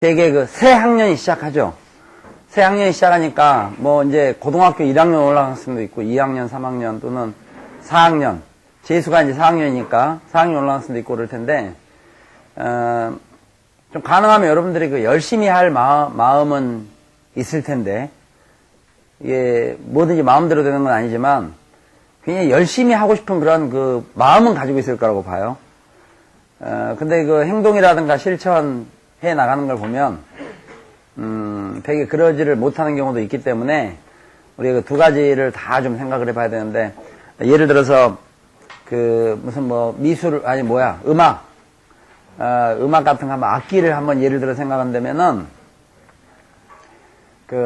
되게 새 학년이 시작하죠. 새 학년이 시작하니까 뭐 이제 고등학교 1학년 올라갈 수도 있고 2학년, 3학년 또는 4학년. 재수가 이제 4학년이니까 4학년 올라갈 수도 있고 그럴 텐데, 좀 가능하면 여러분들이 열심히 할 마음은 있을 텐데, 이게 뭐든지 마음대로 되는 건 아니지만, 굉장히 열심히 하고 싶은 그런 마음은 가지고 있을 거라고 봐요. 근데 행동이라든가 실천해 나가는 걸 보면, 되게 그러지를 못하는 경우도 있기 때문에, 우리가 두 가지를 다 좀 생각을 해봐야 되는데, 예를 들어서, 무슨 미술, 음악 같은 거 한번 악기를 한번 예를 들어 생각한다면은,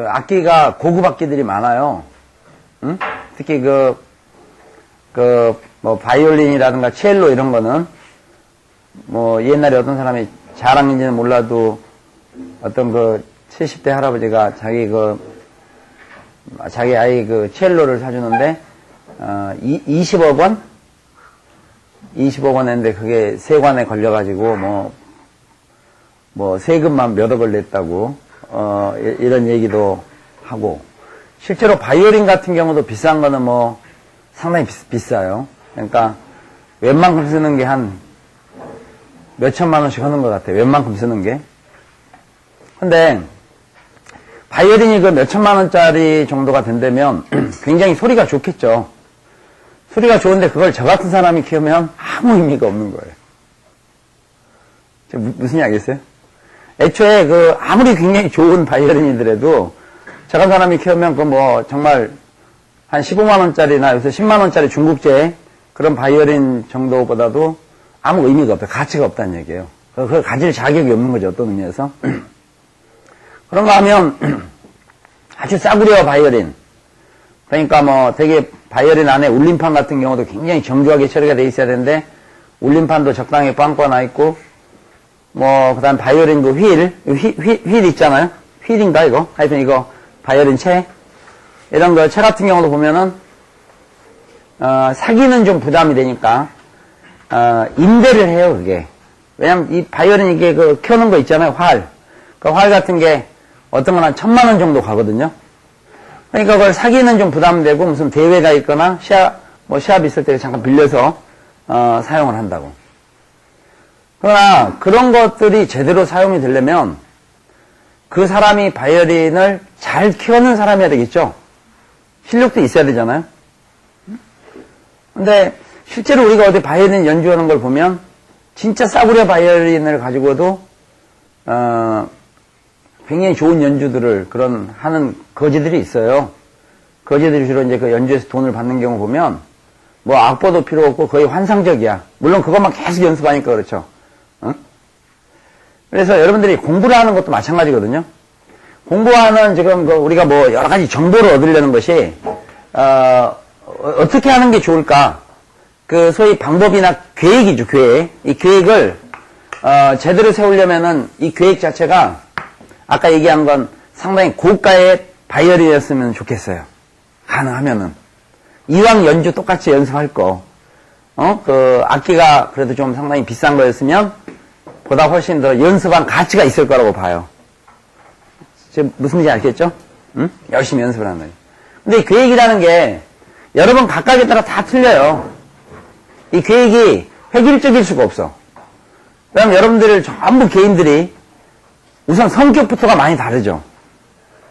악기가 고급 악기들이 많아요. 응? 특히 바이올린이라든가 첼로 이런 거는, 옛날에 어떤 사람이 자랑인지는 몰라도, 어떤 70대 할아버지가 자기 아이 첼로를 사주는데, 20억 원? 20억 원 했는데 그게 세관에 걸려가지고 세금만 몇 억을 냈다고 이런 얘기도 하고, 실제로 바이올린 같은 경우도 비싼 거는 상당히 비싸요. 그러니까 웬만큼 쓰는 게 한 몇천만 원씩 하는 것 같아요. 웬만큼 쓰는 게. 근데 바이올린이 몇천만 원짜리 정도가 된다면 굉장히 소리가 좋겠죠. 소리가 좋은데 그걸 저 같은 사람이 키우면 아무 의미가 없는 거예요. 무슨 얘기 알겠어요? 애초에 아무리 굉장히 좋은 바이올린이더라도 저 같은 사람이 키우면 정말 한 15만 원짜리나 요새 10만 원짜리 중국제 그런 바이올린 정도보다도 아무 의미가 없다. 가치가 없다는 얘기예요. 그걸 가질 자격이 없는 거죠. 어떤 의미에서. 그런가 하면 아주 싸구려 바이올린. 그러니까 되게 바이올린 안에 울림판 같은 경우도 굉장히 정교하게 처리가 돼 있어야 되는데, 울림판도 적당히 빵꿔 나 있고, 그 다음 바이올린 휠 있잖아요? 휠인가, 이거? 하여튼 이거, 바이올린 채? 이런 채 같은 경우도 보면은, 사기는 좀 부담이 되니까, 임대를 해요, 그게. 왜냐면 이 바이올린 이게 켜는 거 있잖아요, 활. 활 같은 게 어떤 건 한 1000만 원 정도 가거든요? 그러니까 그걸 사기는 좀 부담되고 무슨 대회가 있거나 시합 있을 때 잠깐 빌려서 사용을 한다고. 그러나 그런 것들이 제대로 사용이 되려면 그 사람이 바이올린을 잘 키우는 사람이어야 되겠죠. 실력도 있어야 되잖아요. 근데 실제로 우리가 어디 바이올린 연주하는 걸 보면 진짜 싸구려 바이올린을 가지고도 굉장히 좋은 연주들을 하는 거지들이 있어요. 거지들이 주로 이제 연주에서 돈을 받는 경우 보면, 악보도 필요 없고 거의 환상적이야. 물론 그것만 계속 연습하니까 그렇죠. 응? 그래서 여러분들이 공부를 하는 것도 마찬가지거든요. 공부하는 지금 우리가 여러 가지 정보를 얻으려는 것이, 어떻게 하는 게 좋을까? 소위 방법이나 계획이죠, 계획. 이 계획을, 제대로 세우려면은 이 계획 자체가 아까 얘기한 건 상당히 고가의 바이올린이었으면 좋겠어요. 가능하면은. 이왕 연주 똑같이 연습할 거, 악기가 그래도 좀 상당히 비싼 거였으면 보다 훨씬 더 연습한 가치가 있을 거라고 봐요. 지금 무슨 말인지 알겠죠? 응? 열심히 연습을 하는 거예요. 근데 이 계획이라는 게 여러 번 각각에 따라 다 틀려요. 이 계획이 획일적일 수가 없어. 그럼 여러분들 전부 개인들이 우선 성격부터가 많이 다르죠.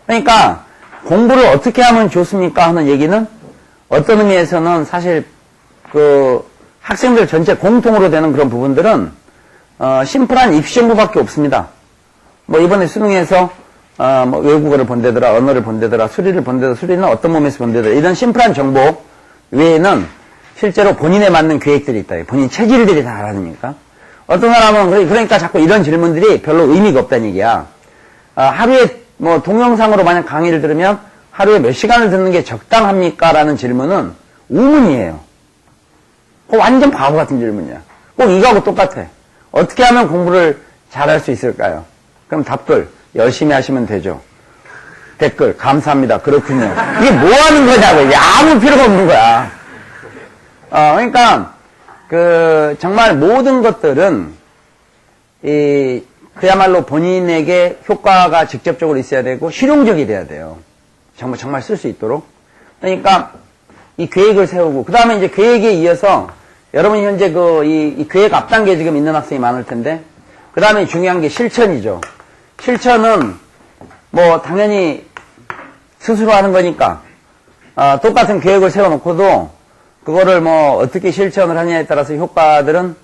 그러니까 공부를 어떻게 하면 좋습니까 하는 얘기는 어떤 의미에서는 사실 학생들 전체 공통으로 되는 그런 부분들은 심플한 입시 정보밖에 없습니다. 이번에 수능에서 외국어를 본다더라, 언어를 본다더라, 수리를 본다더라, 수리는 어떤 몸에서 본다더라, 이런 심플한 정보 외에는 실제로 본인에 맞는 계획들이 있다. 본인 체질들이 다 다르니까. 어떤 사람은 그러니까 자꾸 이런 질문들이 별로 의미가 없다는 얘기야. 하루에 동영상으로 만약 강의를 들으면 하루에 몇 시간을 듣는 게 적당합니까? 라는 질문은 우문이에요. 완전 바보 같은 질문이야. 꼭 이거하고 똑같아. 어떻게 하면 공부를 잘할 수 있을까요? 그럼 답글 열심히 하시면 되죠. 댓글 감사합니다. 그렇군요. 이게 뭐 하는 거냐고. 이게 아무 필요가 없는 거야. 그러니까 정말 모든 것들은 그야말로 본인에게 효과가 직접적으로 있어야 되고 실용적이 돼야 돼요. 정말 쓸 수 있도록. 그러니까 이 계획을 세우고 그 다음에 이제 계획에 이어서 여러분이 현재 이 계획 앞단계에 지금 있는 학생이 많을 텐데 그 다음에 중요한 게 실천이죠. 실천은 뭐 당연히 스스로 하는 거니까 똑같은 계획을 세워놓고도 그거를 뭐 어떻게 실천을 하느냐에 따라서 효과들은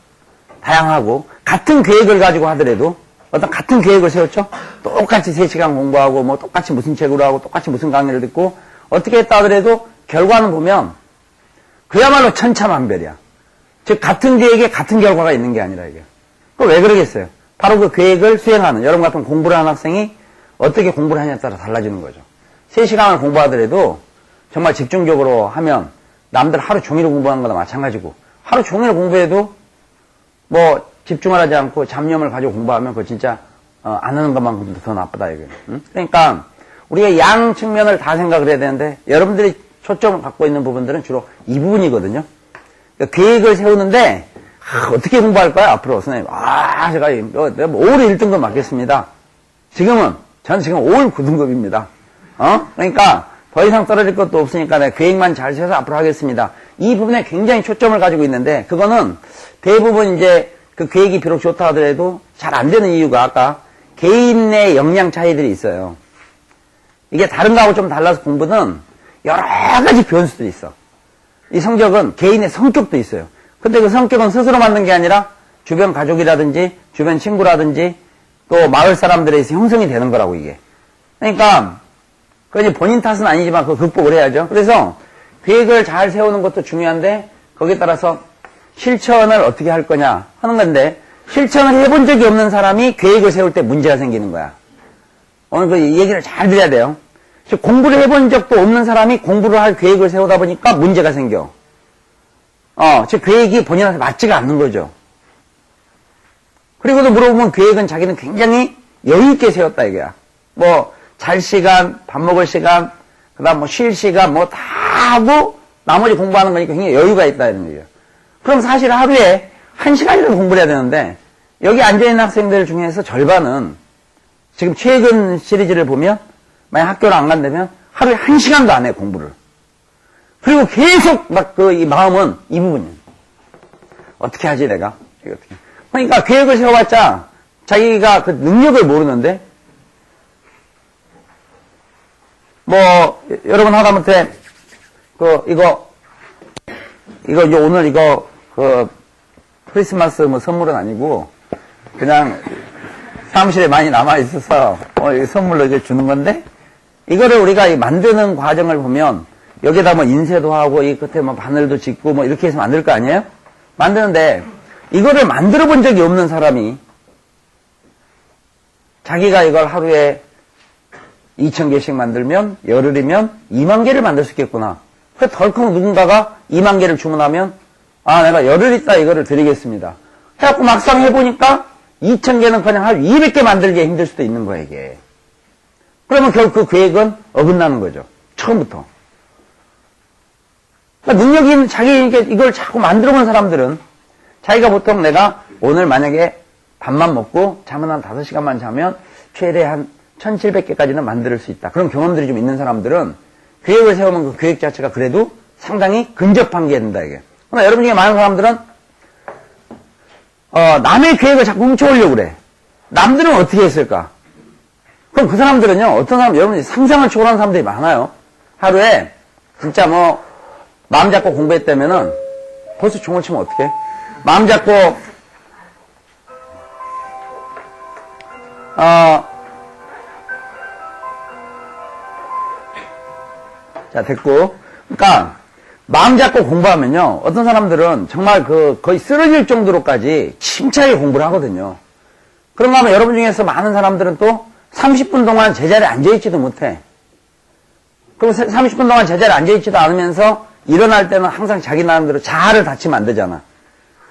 다양하고 같은 계획을 가지고 하더라도 어떤 같은 계획을 세웠죠? 똑같이 3시간 공부하고 뭐 똑같이 무슨 책으로 하고 똑같이 무슨 강의를 듣고 어떻게 했다 하더라도 결과는 보면 그야말로 천차만별이야. 즉 같은 계획에 같은 결과가 있는 게 아니라 이게. 그거 왜 그러겠어요? 바로 그 계획을 수행하는 여러분 같은 공부를 하는 학생이 어떻게 공부를 하냐에 따라 달라지는 거죠. 3시간을 공부하더라도 정말 집중적으로 하면 남들 하루 종일 공부하는 거나 마찬가지고 하루 종일 공부해도 뭐 집중을 하지 않고 잡념을 가지고 공부하면 그거 진짜 안 하는 것만큼도 더 나쁘다 이거예요. 응? 그러니까 우리가 양 측면을 다 생각을 해야 되는데 여러분들이 초점을 갖고 있는 부분들은 주로 이 부분이거든요. 그러니까 계획을 세우는데 어떻게 공부할 거야 앞으로 선생님? 제가 5월 1등급 맞겠습니다. 저는 지금 5월 9등급입니다. 그러니까 더 이상 떨어질 것도 없으니까 내가 계획만 잘 세워서 앞으로 하겠습니다. 이 부분에 굉장히 초점을 가지고 있는데 그거는 대부분 이제 그 계획이 비록 좋다 하더라도 잘 안 되는 이유가 아까 개인 내 역량 차이들이 있어요. 이게 다른 거하고 좀 달라서 공부는 여러 가지 변수들이 있어. 이 성적은 개인의 성격도 있어요. 근데 그 성격은 스스로 만든 게 아니라 주변 가족이라든지 주변 친구라든지 또 마을 사람들에 의해서 형성이 되는 거라고 이게. 그러니까 그건 이제 본인 탓은 아니지만 그거 극복을 해야죠. 그래서 계획을 잘 세우는 것도 중요한데 거기에 따라서 실천을 어떻게 할 거냐 하는 건데 실천을 해본 적이 없는 사람이 계획을 세울 때 문제가 생기는 거야. 오늘 그 얘기를 잘 들어야 돼요. 즉 공부를 해본 적도 없는 사람이 공부를 할 계획을 세우다 보니까 문제가 생겨. 즉 계획이 본인한테 맞지가 않는 거죠. 그리고도 물어보면 계획은 자기는 굉장히 여유 있게 세웠다 이거야. 뭐 잘 시간, 밥 먹을 시간, 그다음 뭐 쉴 시간 뭐 다 하고 나머지 공부하는 거니까 굉장히 여유가 있다 이런 거예요. 그럼 사실 하루에 1시간이라도 공부를 해야 되는데 여기 앉아있는 학생들 중에서 절반은 지금 최근 시리즈를 보면 만약 학교를 안 간다면 하루에 1시간도 안 해 공부를. 그리고 계속 막 이 마음은 이 부분이에요. 어떻게 하지 내가? 그러니까 계획을 세워봤자 자기가 그 능력을 모르는데 뭐 여러분 하다못해 이거 오늘 이거 크리스마스 뭐 선물은 아니고 그냥 사무실에 많이 남아 있어서 이 선물로 이제 주는 건데 이거를 우리가 만드는 과정을 보면 여기다 뭐 인쇄도 하고 이 끝에 뭐 바늘도 짓고 뭐 이렇게 해서 만들 거 아니에요? 만드는데 이거를 만들어 본 적이 없는 사람이 자기가 이걸 하루에 2,000개씩 만들면 열흘이면 2만 개를 만들 수 있겠구나. 그래서 덜컥 누군가가 2만 개를 주문하면 내가 열흘 있다 이거를 드리겠습니다. 해갖고 막상 해보니까 2,000개는 그냥 한 200개 만들기 힘들 수도 있는 거야 이게. 그러면 결국 그 계획은 어긋나는 거죠. 처음부터. 그러니까 능력이 있는 자기 이걸 자꾸 만들어 본 사람들은 자기가 보통 내가 오늘 만약에 밥만 먹고 잠은 한 5시간만 자면 최대 한 1,700개까지는 만들 수 있다. 그런 경험들이 좀 있는 사람들은 계획을 세우면 그 계획 자체가 그래도 상당히 근접한 게 된다 이게. 그러나 여러분 중에 많은 사람들은 남의 계획을 자꾸 훔쳐오려고 그래. 남들은 어떻게 했을까? 그럼 그 사람들은요, 어떤 사람, 여러분이 상상을 초월하는 사람들이 많아요. 하루에 진짜 뭐 마음 잡고 공부했다면은 벌써 종을 치면 어떡해? 마음 잡고 자 됐고, 그러니까 마음 잡고 공부하면요, 어떤 사람들은 정말 거의 쓰러질 정도로까지 침착하게 공부를 하거든요. 그런가 하면 여러분 중에서 많은 사람들은 또 30분 동안 제자리에 앉아있지도 못해. 그리고 30분 동안 제자리에 앉아있지도 않으면서 일어날 때는 항상 자기 나름대로 자아를 다치면 안 되잖아.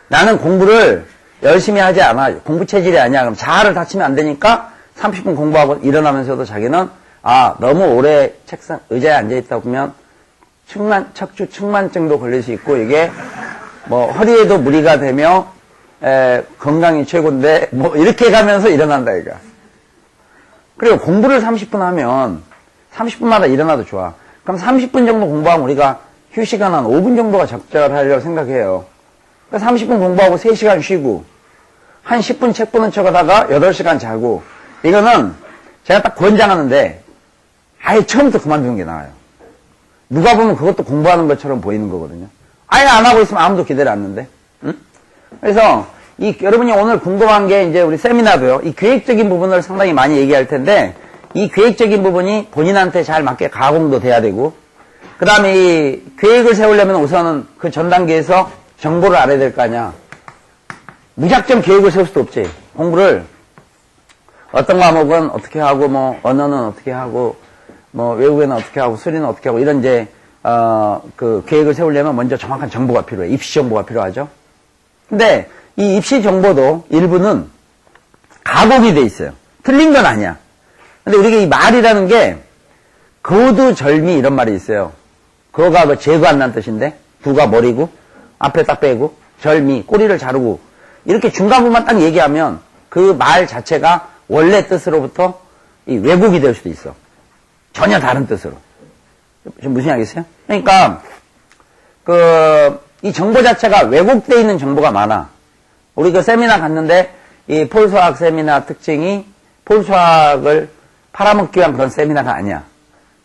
나는 공부를 열심히 하지 않아. 공부 체질이 아니야. 그럼 자아를 다치면 안 되니까 30분 공부하고 일어나면서도 자기는 너무 오래 책상, 의자에 앉아있다 보면 척추 측만증도 걸릴 수 있고 이게 뭐 허리에도 무리가 되며 건강이 최고인데, 뭐, 이렇게 가면서 일어난다, 이거. 그리고 공부를 30분 하면, 30분마다 일어나도 좋아. 그럼 30분 정도 공부하면 우리가 휴식은 한 5분 정도가 적절하려고 생각해요. 그러니까 30분 공부하고 3시간 쉬고, 한 10분 책 보는 척 하다가 8시간 자고, 이거는 제가 딱 권장하는데, 아예 처음부터 그만두는 게 나아요. 누가 보면 그것도 공부하는 것처럼 보이는 거거든요. 아예 안 하고 있으면 아무도 기대를 안 하는데. 응? 그래서 여러분이 오늘 궁금한 게 이제 우리 세미나도요. 이 계획적인 부분을 상당히 많이 얘기할 텐데 이 계획적인 부분이 본인한테 잘 맞게 가공도 돼야 되고 그 다음에 이 계획을 세우려면 우선은 그 전 단계에서 정보를 알아야 될 거 아니야. 무작정 계획을 세울 수도 없지. 공부를 어떤 과목은 어떻게 하고 뭐 언어는 어떻게 하고 뭐 외국어는 어떻게 하고 수리는 어떻게 하고 이런 이제 그 계획을 세우려면 먼저 정확한 정보가 필요해. 입시 정보가 필요하죠. 근데 이 입시 정보도 일부는 가공이 돼 있어요. 틀린 건 아니야. 근데 우리가 이 말이라는 게 거두절미 이런 말이 있어요. 그거가 뭐 제거한다는 뜻인데 두가 머리고 앞에 딱 빼고 절미 꼬리를 자르고 이렇게 중간 부분만 딱 얘기하면 그 말 자체가 원래 뜻으로부터 이 왜곡이 될 수도 있어. 전혀 다른 뜻으로. 지금 무슨 이야기겠어요? 그러니까 이 정보 자체가 왜곡되어 있는 정보가 많아. 우리 그 세미나 갔는데 이 폴수학 세미나 특징이 폴수학을 팔아먹기 위한 그런 세미나가 아니야.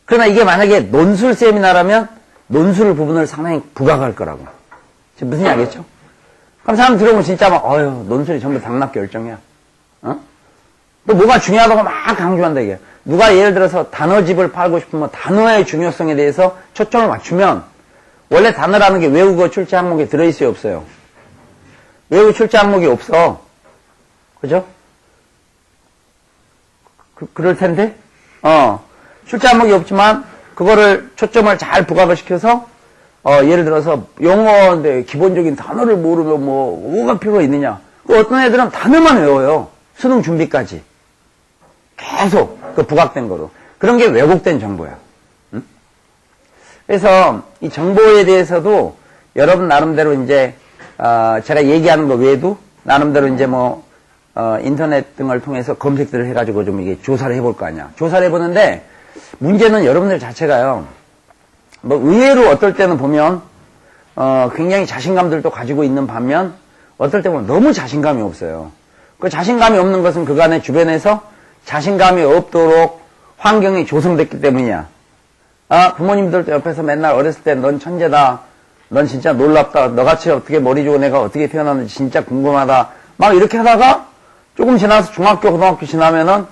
그러나 이게 만약에 논술 세미나라면 논술 부분을 상당히 부각할 거라고. 지금 무슨 이야기겠죠? 그럼 사람 들어보면 진짜 막 논술이 전부 당락결정이야. 어? 또 뭐가 중요하다고 막 강조한다 이게. 누가 예를 들어서 단어집을 팔고 싶으면 단어의 중요성에 대해서 초점을 맞추면 원래 단어라는 게 외국어 출제 항목에 들어있어요, 없어요? 외국어 출제 항목이 없어. 그죠? 그럴 텐데? 출제 항목이 없지만 그거를 초점을 잘 부각을 시켜서 예를 들어서 영어인데 기본적인 단어를 모르면 뭐가 필요가 있느냐. 어떤 애들은 단어만 외워요. 수능 준비까지. 계속 그 부각된 거로. 그런 게 왜곡된 정보야. 응? 그래서 이 정보에 대해서도 여러분 나름대로 이제 제가 얘기하는 거 외에도 나름대로 이제 인터넷 등을 통해서 검색들을 해가지고 좀 이게 조사를 해볼 거 아니야. 조사를 해보는데 문제는 여러분들 자체가요. 의외로 어떨 때는 보면 굉장히 자신감들도 가지고 있는 반면 어떨 때 보면 너무 자신감이 없어요. 그 자신감이 없는 것은 그간의 주변에서 자신감이 없도록 환경이 조성됐기 때문이야. 부모님들도 옆에서 맨날 어렸을 때 넌 천재다. 넌 진짜 놀랍다. 너같이 어떻게 머리 좋은 애가 어떻게 태어났는지 진짜 궁금하다. 막 이렇게 하다가 조금 지나서 중학교, 고등학교 지나면은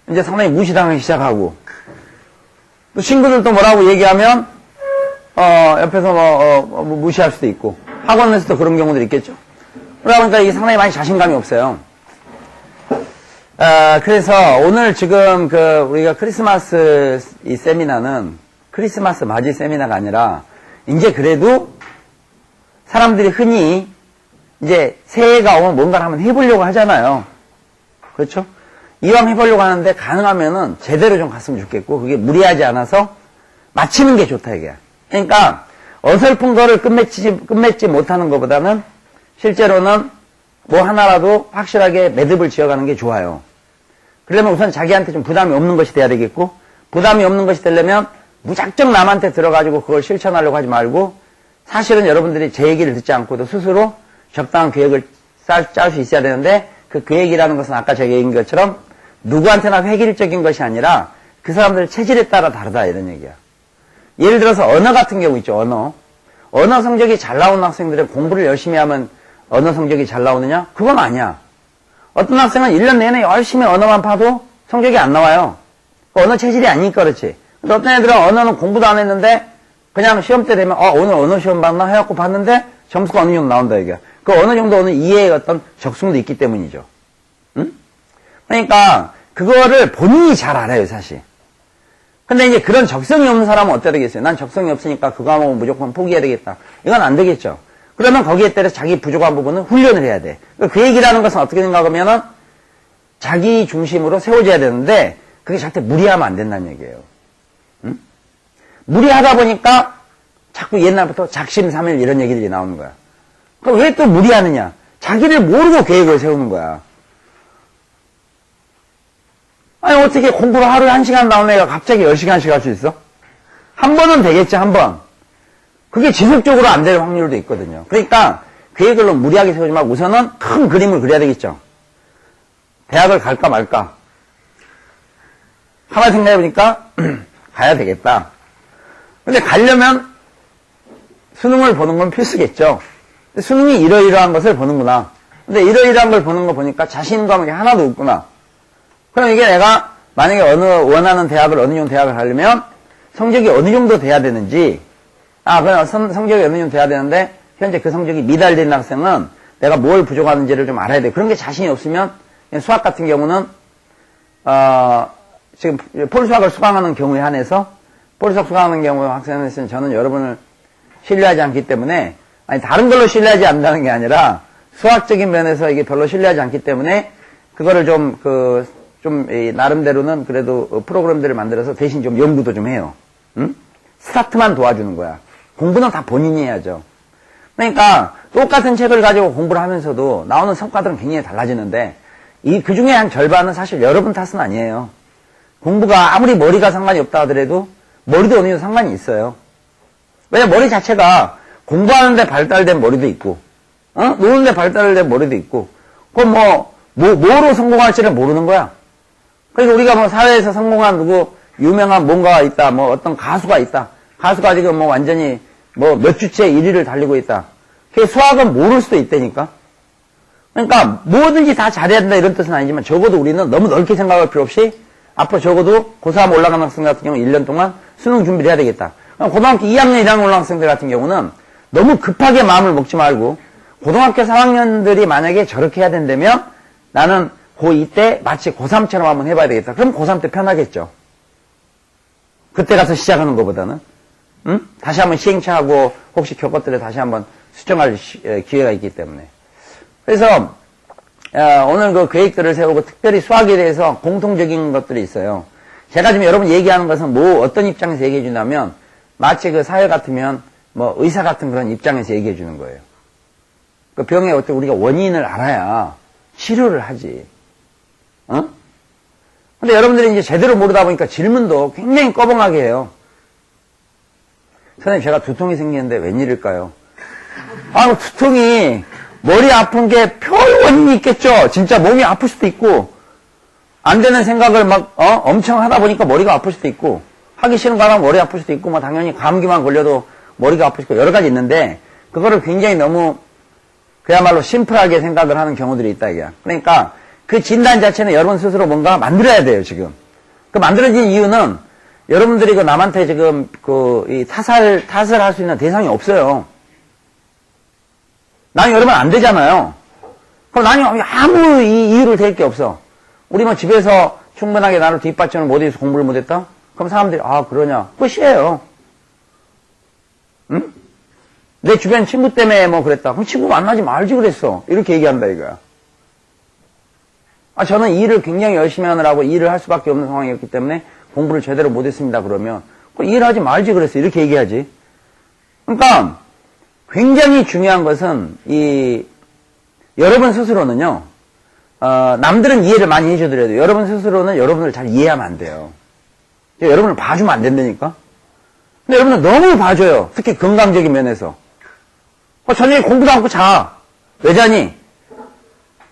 이제 상당히 무시당하기 시작하고 또 친구들도 뭐라고 얘기하면 옆에서 무시할 수도 있고 학원에서도 그런 경우들이 있겠죠. 그러다 보니까 이게 상당히 많이 자신감이 없어요. 그래서 오늘 지금 우리가 크리스마스 이 세미나는 크리스마스 맞이 세미나가 아니라 이제 그래도 사람들이 흔히 이제 새해가 오면 뭔가를 한번 해보려고 하잖아요. 그렇죠? 이왕 해보려고 하는데 가능하면은 제대로 좀 갔으면 좋겠고 그게 무리하지 않아서 마치는 게 좋다 이게. 그러니까 어설픈 거를 끝맺지 못하는 것보다는 실제로는 뭐 하나라도 확실하게 매듭을 지어가는 게 좋아요. 그러면 우선 자기한테 좀 부담이 없는 것이 돼야 되겠고 부담이 없는 것이 되려면 무작정 남한테 들어가지고 그걸 실천하려고 하지 말고 사실은 여러분들이 제 얘기를 듣지 않고도 스스로 적당한 계획을 짤 수 있어야 되는데 그 계획이라는 것은 아까 제가 얘기한 것처럼 누구한테나 획일적인 것이 아니라 그 사람들 체질에 따라 다르다 이런 얘기야. 예를 들어서 언어 같은 경우 있죠. 언어 성적이 잘 나오는 학생들은 공부를 열심히 하면 언어 성적이 잘 나오느냐? 그건 아니야. 어떤 학생은 1년 내내 열심히 언어만 파도 성적이 안 나와요. 언어 체질이 아니니까 그렇지. 근데 어떤 애들은 언어는 공부도 안 했는데 그냥 시험 때 되면 오늘 언어 시험 봤나 해갖고 봤는데 점수가 어느 정도 나온다 이게. 그 어느 정도는 이해의 어떤 적성도 있기 때문이죠. 응? 그러니까 그거를 본인이 잘 알아요 사실. 근데 이제 그런 적성이 없는 사람은 어떻게 되겠어요? 난 적성이 없으니까 그 과목은 무조건 포기해야 되겠다. 이건 안 되겠죠. 그러면 거기에 따라 자기 부족한 부분은 훈련을 해야 돼. 그 얘기라는 것은 어떻게 생각하면은 자기 중심으로 세워져야 되는데 그게 절대 무리하면 안 된다는 얘기예요. 응? 무리하다 보니까 자꾸 옛날부터 작심삼일 이런 얘기들이 나오는 거야. 그럼 왜 또 무리하느냐? 자기를 모르고 계획을 세우는 거야. 아니, 어떻게 공부를 하루에 1시간 나온 애가 갑자기 10시간씩 할 수 있어? 한 번은 되겠지, 한 번. 그게 지속적으로 안 될 확률도 있거든요. 그러니까 계획을 너무 무리하게 세우지 말고 우선은 큰 그림을 그려야 되겠죠. 대학을 갈까 말까. 가만히 생각해보니까 가야 되겠다. 근데 가려면 수능을 보는 건 필수겠죠. 수능이 이러이러한 것을 보는구나. 근데 이러이러한 걸 보는 거 보니까 자신감이 하나도 없구나. 그럼 이게 내가 만약에 원하는 대학을, 어느 정도 대학을 가려면 성적이 어느 정도 돼야 되는지, 그럼 성적이 어느 정도 돼야 되는데, 현재 그 성적이 미달리는 학생은 내가 뭘 부족하는지를 좀 알아야 돼. 그런 게 자신이 없으면, 수학 같은 경우는, 지금 폴수학을 수강하는 경우에 한해서, 폴수학 수강하는 경우에 학생은 저는 여러분을 신뢰하지 않기 때문에, 아니, 다른 걸로 신뢰하지 않는다는 게 아니라, 수학적인 면에서 이게 별로 신뢰하지 않기 때문에, 그거를 나름대로는 그래도 프로그램들을 만들어서 대신 좀 연구도 좀 해요. 응? 스타트만 도와주는 거야. 공부는 다 본인이 해야죠. 그러니까 똑같은 책을 가지고 공부를 하면서도 나오는 성과들은 굉장히 달라지는데 그 중에 한 절반은 사실 여러분 탓은 아니에요. 공부가 아무리 머리가 상관이 없다 하더라도 머리도 어느 정도 상관이 있어요. 왜냐면 머리 자체가 공부하는데 발달된 머리도 있고 노는데 발달된 머리도 있고 그건 뭐로 성공할지를 모르는 거야. 그러니까 우리가 사회에서 성공한 유명한 뭔가가 있다, 어떤 가수가 있다. 가수가 지금 완전히 몇 주째 1위를 달리고 있다. 그 수학은 모를 수도 있다니까. 그러니까 뭐든지 다 잘해야 된다 이런 뜻은 아니지만 적어도 우리는 너무 넓게 생각할 필요 없이 앞으로 적어도 고3 올라가는 학생 같은 경우 1년 동안 수능 준비를 해야 되겠다. 고등학교 2학년, 1학년 올라가는 학생들 같은 경우는 너무 급하게 마음을 먹지 말고 고등학교 3학년들이 만약에 저렇게 해야 된다면 나는 고2 때 마치 고3처럼 한번 해봐야 되겠다. 그럼 고3 때 편하겠죠. 그때 가서 시작하는 것보다는. 응? 다시 한번 시행착오하고 혹시 겪었더라도 다시 한번 수정할 기회가 있기 때문에. 그래서 오늘 그 계획들을 세우고 특별히 수학에 대해서 공통적인 것들이 있어요. 제가 지금 여러분 얘기하는 것은 어떤 입장에서 얘기해 준다면 마치 그 사회 같으면 의사 같은 그런 입장에서 얘기해 주는 거예요. 그 병의 어떻게 우리가 원인을 알아야 치료를 하지. 근데 여러분들이 이제 제대로 모르다 보니까 질문도 굉장히 꺼벙하게 해요. 선생님, 제가 두통이 생기는데 웬일일까요? 두통이 머리 아픈 게 별 원인이 있겠죠? 진짜 몸이 아플 수도 있고, 안 되는 생각을 엄청 하다 보니까 머리가 아플 수도 있고, 하기 싫은 거 하면 머리 아플 수도 있고, 당연히 감기만 걸려도 머리가 아플 수도 있고, 여러 가지 있는데, 그거를 굉장히 너무, 그야말로 심플하게 생각을 하는 경우들이 있다, 이게. 그러니까, 그 진단 자체는 여러분 스스로 뭔가 만들어야 돼요, 지금. 그 만들어진 이유는 여러분들이 남한테 지금 이 탓을 할 수 있는 대상이 없어요. 나는 여러분 안 되잖아요. 그럼 나는 아무 이유를 댈 게 없어. 우리 집에서 충분하게 나를 뒷받침을 못해서 공부를 못했다? 그럼 사람들이, 그러냐? 끝이에요. 응? 내 주변 친구 때문에 그랬다. 그럼 친구 만나지 말지 그랬어. 이렇게 얘기한다, 이거야. 저는 일을 굉장히 열심히 하느라고 일을 할 수밖에 없는 상황이었기 때문에 공부를 제대로 못했습니다. 그러면 일을 하지 말지 그랬어. 이렇게 얘기하지. 그러니까 굉장히 중요한 것은 여러분 스스로는요. 남들은 이해를 많이 해주더라도 여러분 스스로는 여러분을 잘 이해하면 안 돼요. 여러분을 봐주면 안 된다니까. 근데 여러분은 너무 봐줘요. 특히 건강적인 면에서. 저녁에 공부도 않고 자. 왜 자니?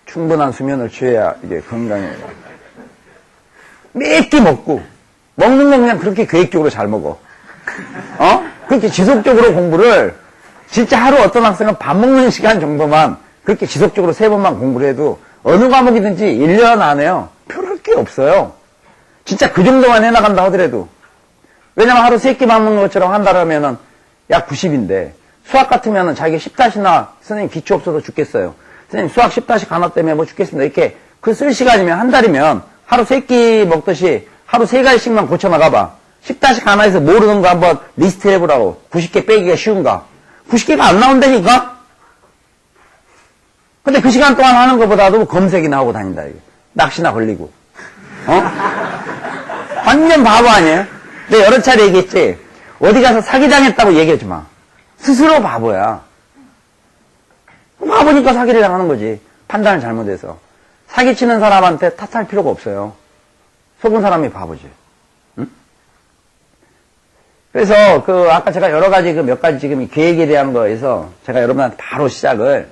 충분한 수면을 취해야 이게 건강해요. 몇 끼 먹고, 먹는 건 그냥 그렇게 계획적으로 잘 먹어. 그렇게 지속적으로 공부를, 진짜 하루 어떤 학생은 밥 먹는 시간 정도만, 그렇게 지속적으로 3번만 공부를 해도, 어느 과목이든지 1년 안에요. 별할 게 없어요. 진짜 그 정도만 해나간다 하더라도. 왜냐면 하루 3끼 밥 먹는 것처럼 한다라면은 약 90인데, 수학 같으면은 자기가 10다시나 선생님 기초 없어서 죽겠어요. 선생님 수학 10다시 간호 때문에 죽겠습니다. 이렇게 그 쓸 시간이면 한 달이면 하루 3끼 먹듯이 하루 3가지씩만 고쳐나가봐. 10다시 간호에서 모르는 거 한번 리스트 해보라고. 90개 빼기가 쉬운가? 90개가 안 나온다니까? 근데 그 시간 동안 하는 것보다도 검색이나 하고 다닌다. 이게. 낚시나 걸리고. 완전 바보 아니에요? 내가 여러 차례 얘기했지. 어디 가서 사기당했다고 얘기하지 마. 스스로 바보야. 바보니까 사기를 당하는 거지. 판단을 잘못해서. 사기치는 사람한테 탓할 필요가 없어요. 속은 사람이 바보지. 응? 그래서 아까 제가 여러 가지 몇 가지 지금 이 계획에 대한 거에서 제가 여러분한테 바로 시작을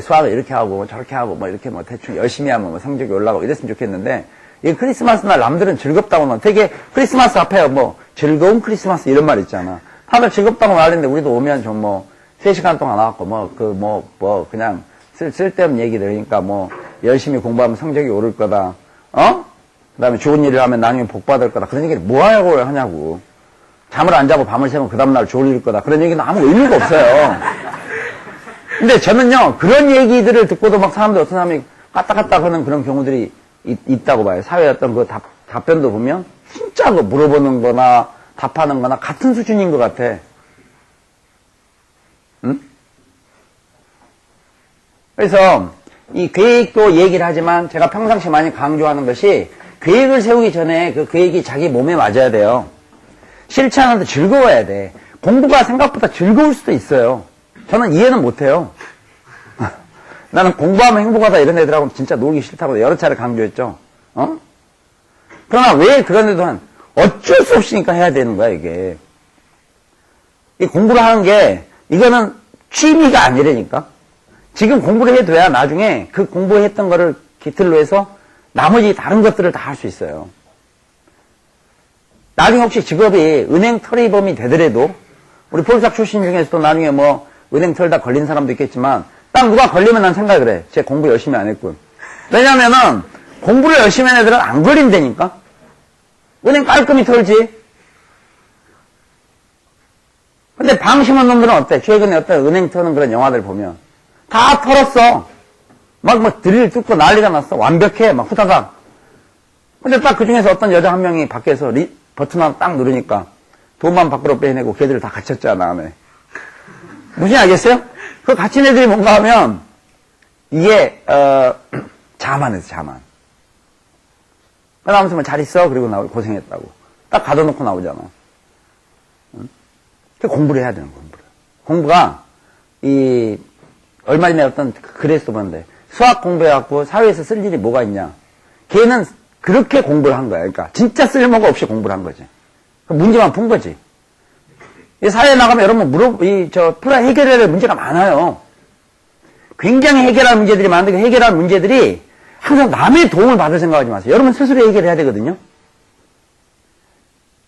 수학을 이렇게 하고 저렇게 하고 뭐 이렇게 뭐 대충 열심히 하면 뭐 성적이 올라가고 이랬으면 좋겠는데, 이 크리스마스 날 남들은 즐겁다고는 되게 크리스마스 앞에 뭐 즐거운 크리스마스 이런 말 있잖아. 다들 즐겁다고 말하는데 우리도 오면 좀 뭐 3시간 동안 나왔고 그냥 쓸데없는 얘기 들으니까 뭐 열심히 공부하면 성적이 오를 거다. 그다음에 좋은 일을 하면 나중에 복 받을 거다. 그런 얘기를 뭐 하냐고. 잠을 안 자고 밤을 새면 그 다음날 좋을 일 거다. 그런 얘기는 아무 의미가 없어요. 근데 저는요, 그런 얘기들을 듣고도 막 사람들 어떤 사람이 까딱까딱 하는 그런 경우들이 있다고 봐요. 사회의 어떤 답변도 보면 진짜 물어보는 거나 답하는 거나 같은 수준인 것 같아. 응? 그래서 이 계획도 얘기를 하지만 제가 평상시 많이 강조하는 것이, 계획을 세우기 전에 그 계획이 자기 몸에 맞아야 돼요. 실천하는데 즐거워야 돼. 공부가 생각보다 즐거울 수도 있어요. 저는 이해는 못해요. 나는 공부하면 행복하다 이런 애들하고는 진짜 놀기 싫다고 여러 차례 강조했죠. 그러나 왜 그런 애도 어쩔 수 없으니까 해야 되는 거야, 이게. 이 공부를 하는 게, 이거는 취미가 아니라니까. 지금 공부를 해둬야 나중에 그 공부했던 거를 기틀로 해서 나머지 다른 것들을 다 할 수 있어요. 나중에 혹시 직업이 은행 털이범이 되더라도, 우리 폴스학 출신 중에서도 나중에 뭐 은행 털다 걸린 사람도 있겠지만, 딱 누가 걸리면 난 생각을 해. 쟤 공부 열심히 안 했군. 왜냐면은 공부를 열심히 한 애들은 안 걸린다니까. 은행 깔끔히 털지. 근데 방심한 놈들은 어때? 최근에 어떤 은행 터는 그런 영화들 보면 다 털었어. 막 드릴 뜯고 난리가 났어. 완벽해. 막 후다닥. 근데 딱 그 중에서 어떤 여자 한 명이 밖에서 버튼 하나 딱 누르니까 돈만 밖으로 빼내고 걔들을 다 갇혔잖아, 안에. 무슨 알겠어요? 그 갇힌 애들이 뭔가 하면 이게 자만해서 자만. 그러면서 뭐 잘 있어. 그리고 나오고 고생했다고. 딱 가둬놓고 나오잖아. 응? 공부를 해야 되는 공부를. 공부가 얼마 전에 어떤 글에서 봤는데, 수학 공부해갖고 사회에서 쓸 일이 뭐가 있냐. 걔는 그렇게 공부를 한 거야. 그러니까 진짜 쓸모가 없이 공부를 한 거지. 문제만 푼 거지. 이 사회에 나가면 여러분 풀어 해결해야 될 문제가 많아요. 굉장히 해결할 문제들이 많은데, 그 해결할 문제들이 항상 남의 도움을 받을 생각하지 마세요. 여러분 스스로 해결해야 되거든요.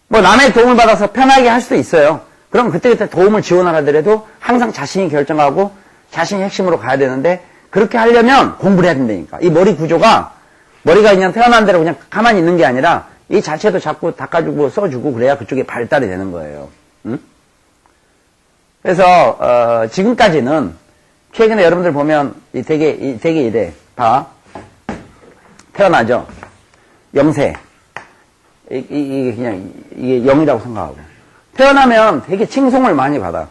뭐 남의 도움을 받아서 편하게 할 수도 있어요. 그럼 그때그때 도움을 지원하더라도 항상 자신이 결정하고 자신이 핵심으로 가야 되는데, 그렇게 하려면 공부를 해야 된다니까. 이 머리 구조가, 머리가 그냥 태어난 대로 그냥 가만히 있는 게 아니라 이 자체도 자꾸 닦아주고 써주고 그래야 그쪽에 발달이 되는 거예요. 응? 그래서 지금까지는 최근에 여러분들 보면 되게 이래. 봐. 태어나죠. 영세. 이게 그냥 이게 0이라고 생각하고. 태어나면 되게 칭송을 많이 받아.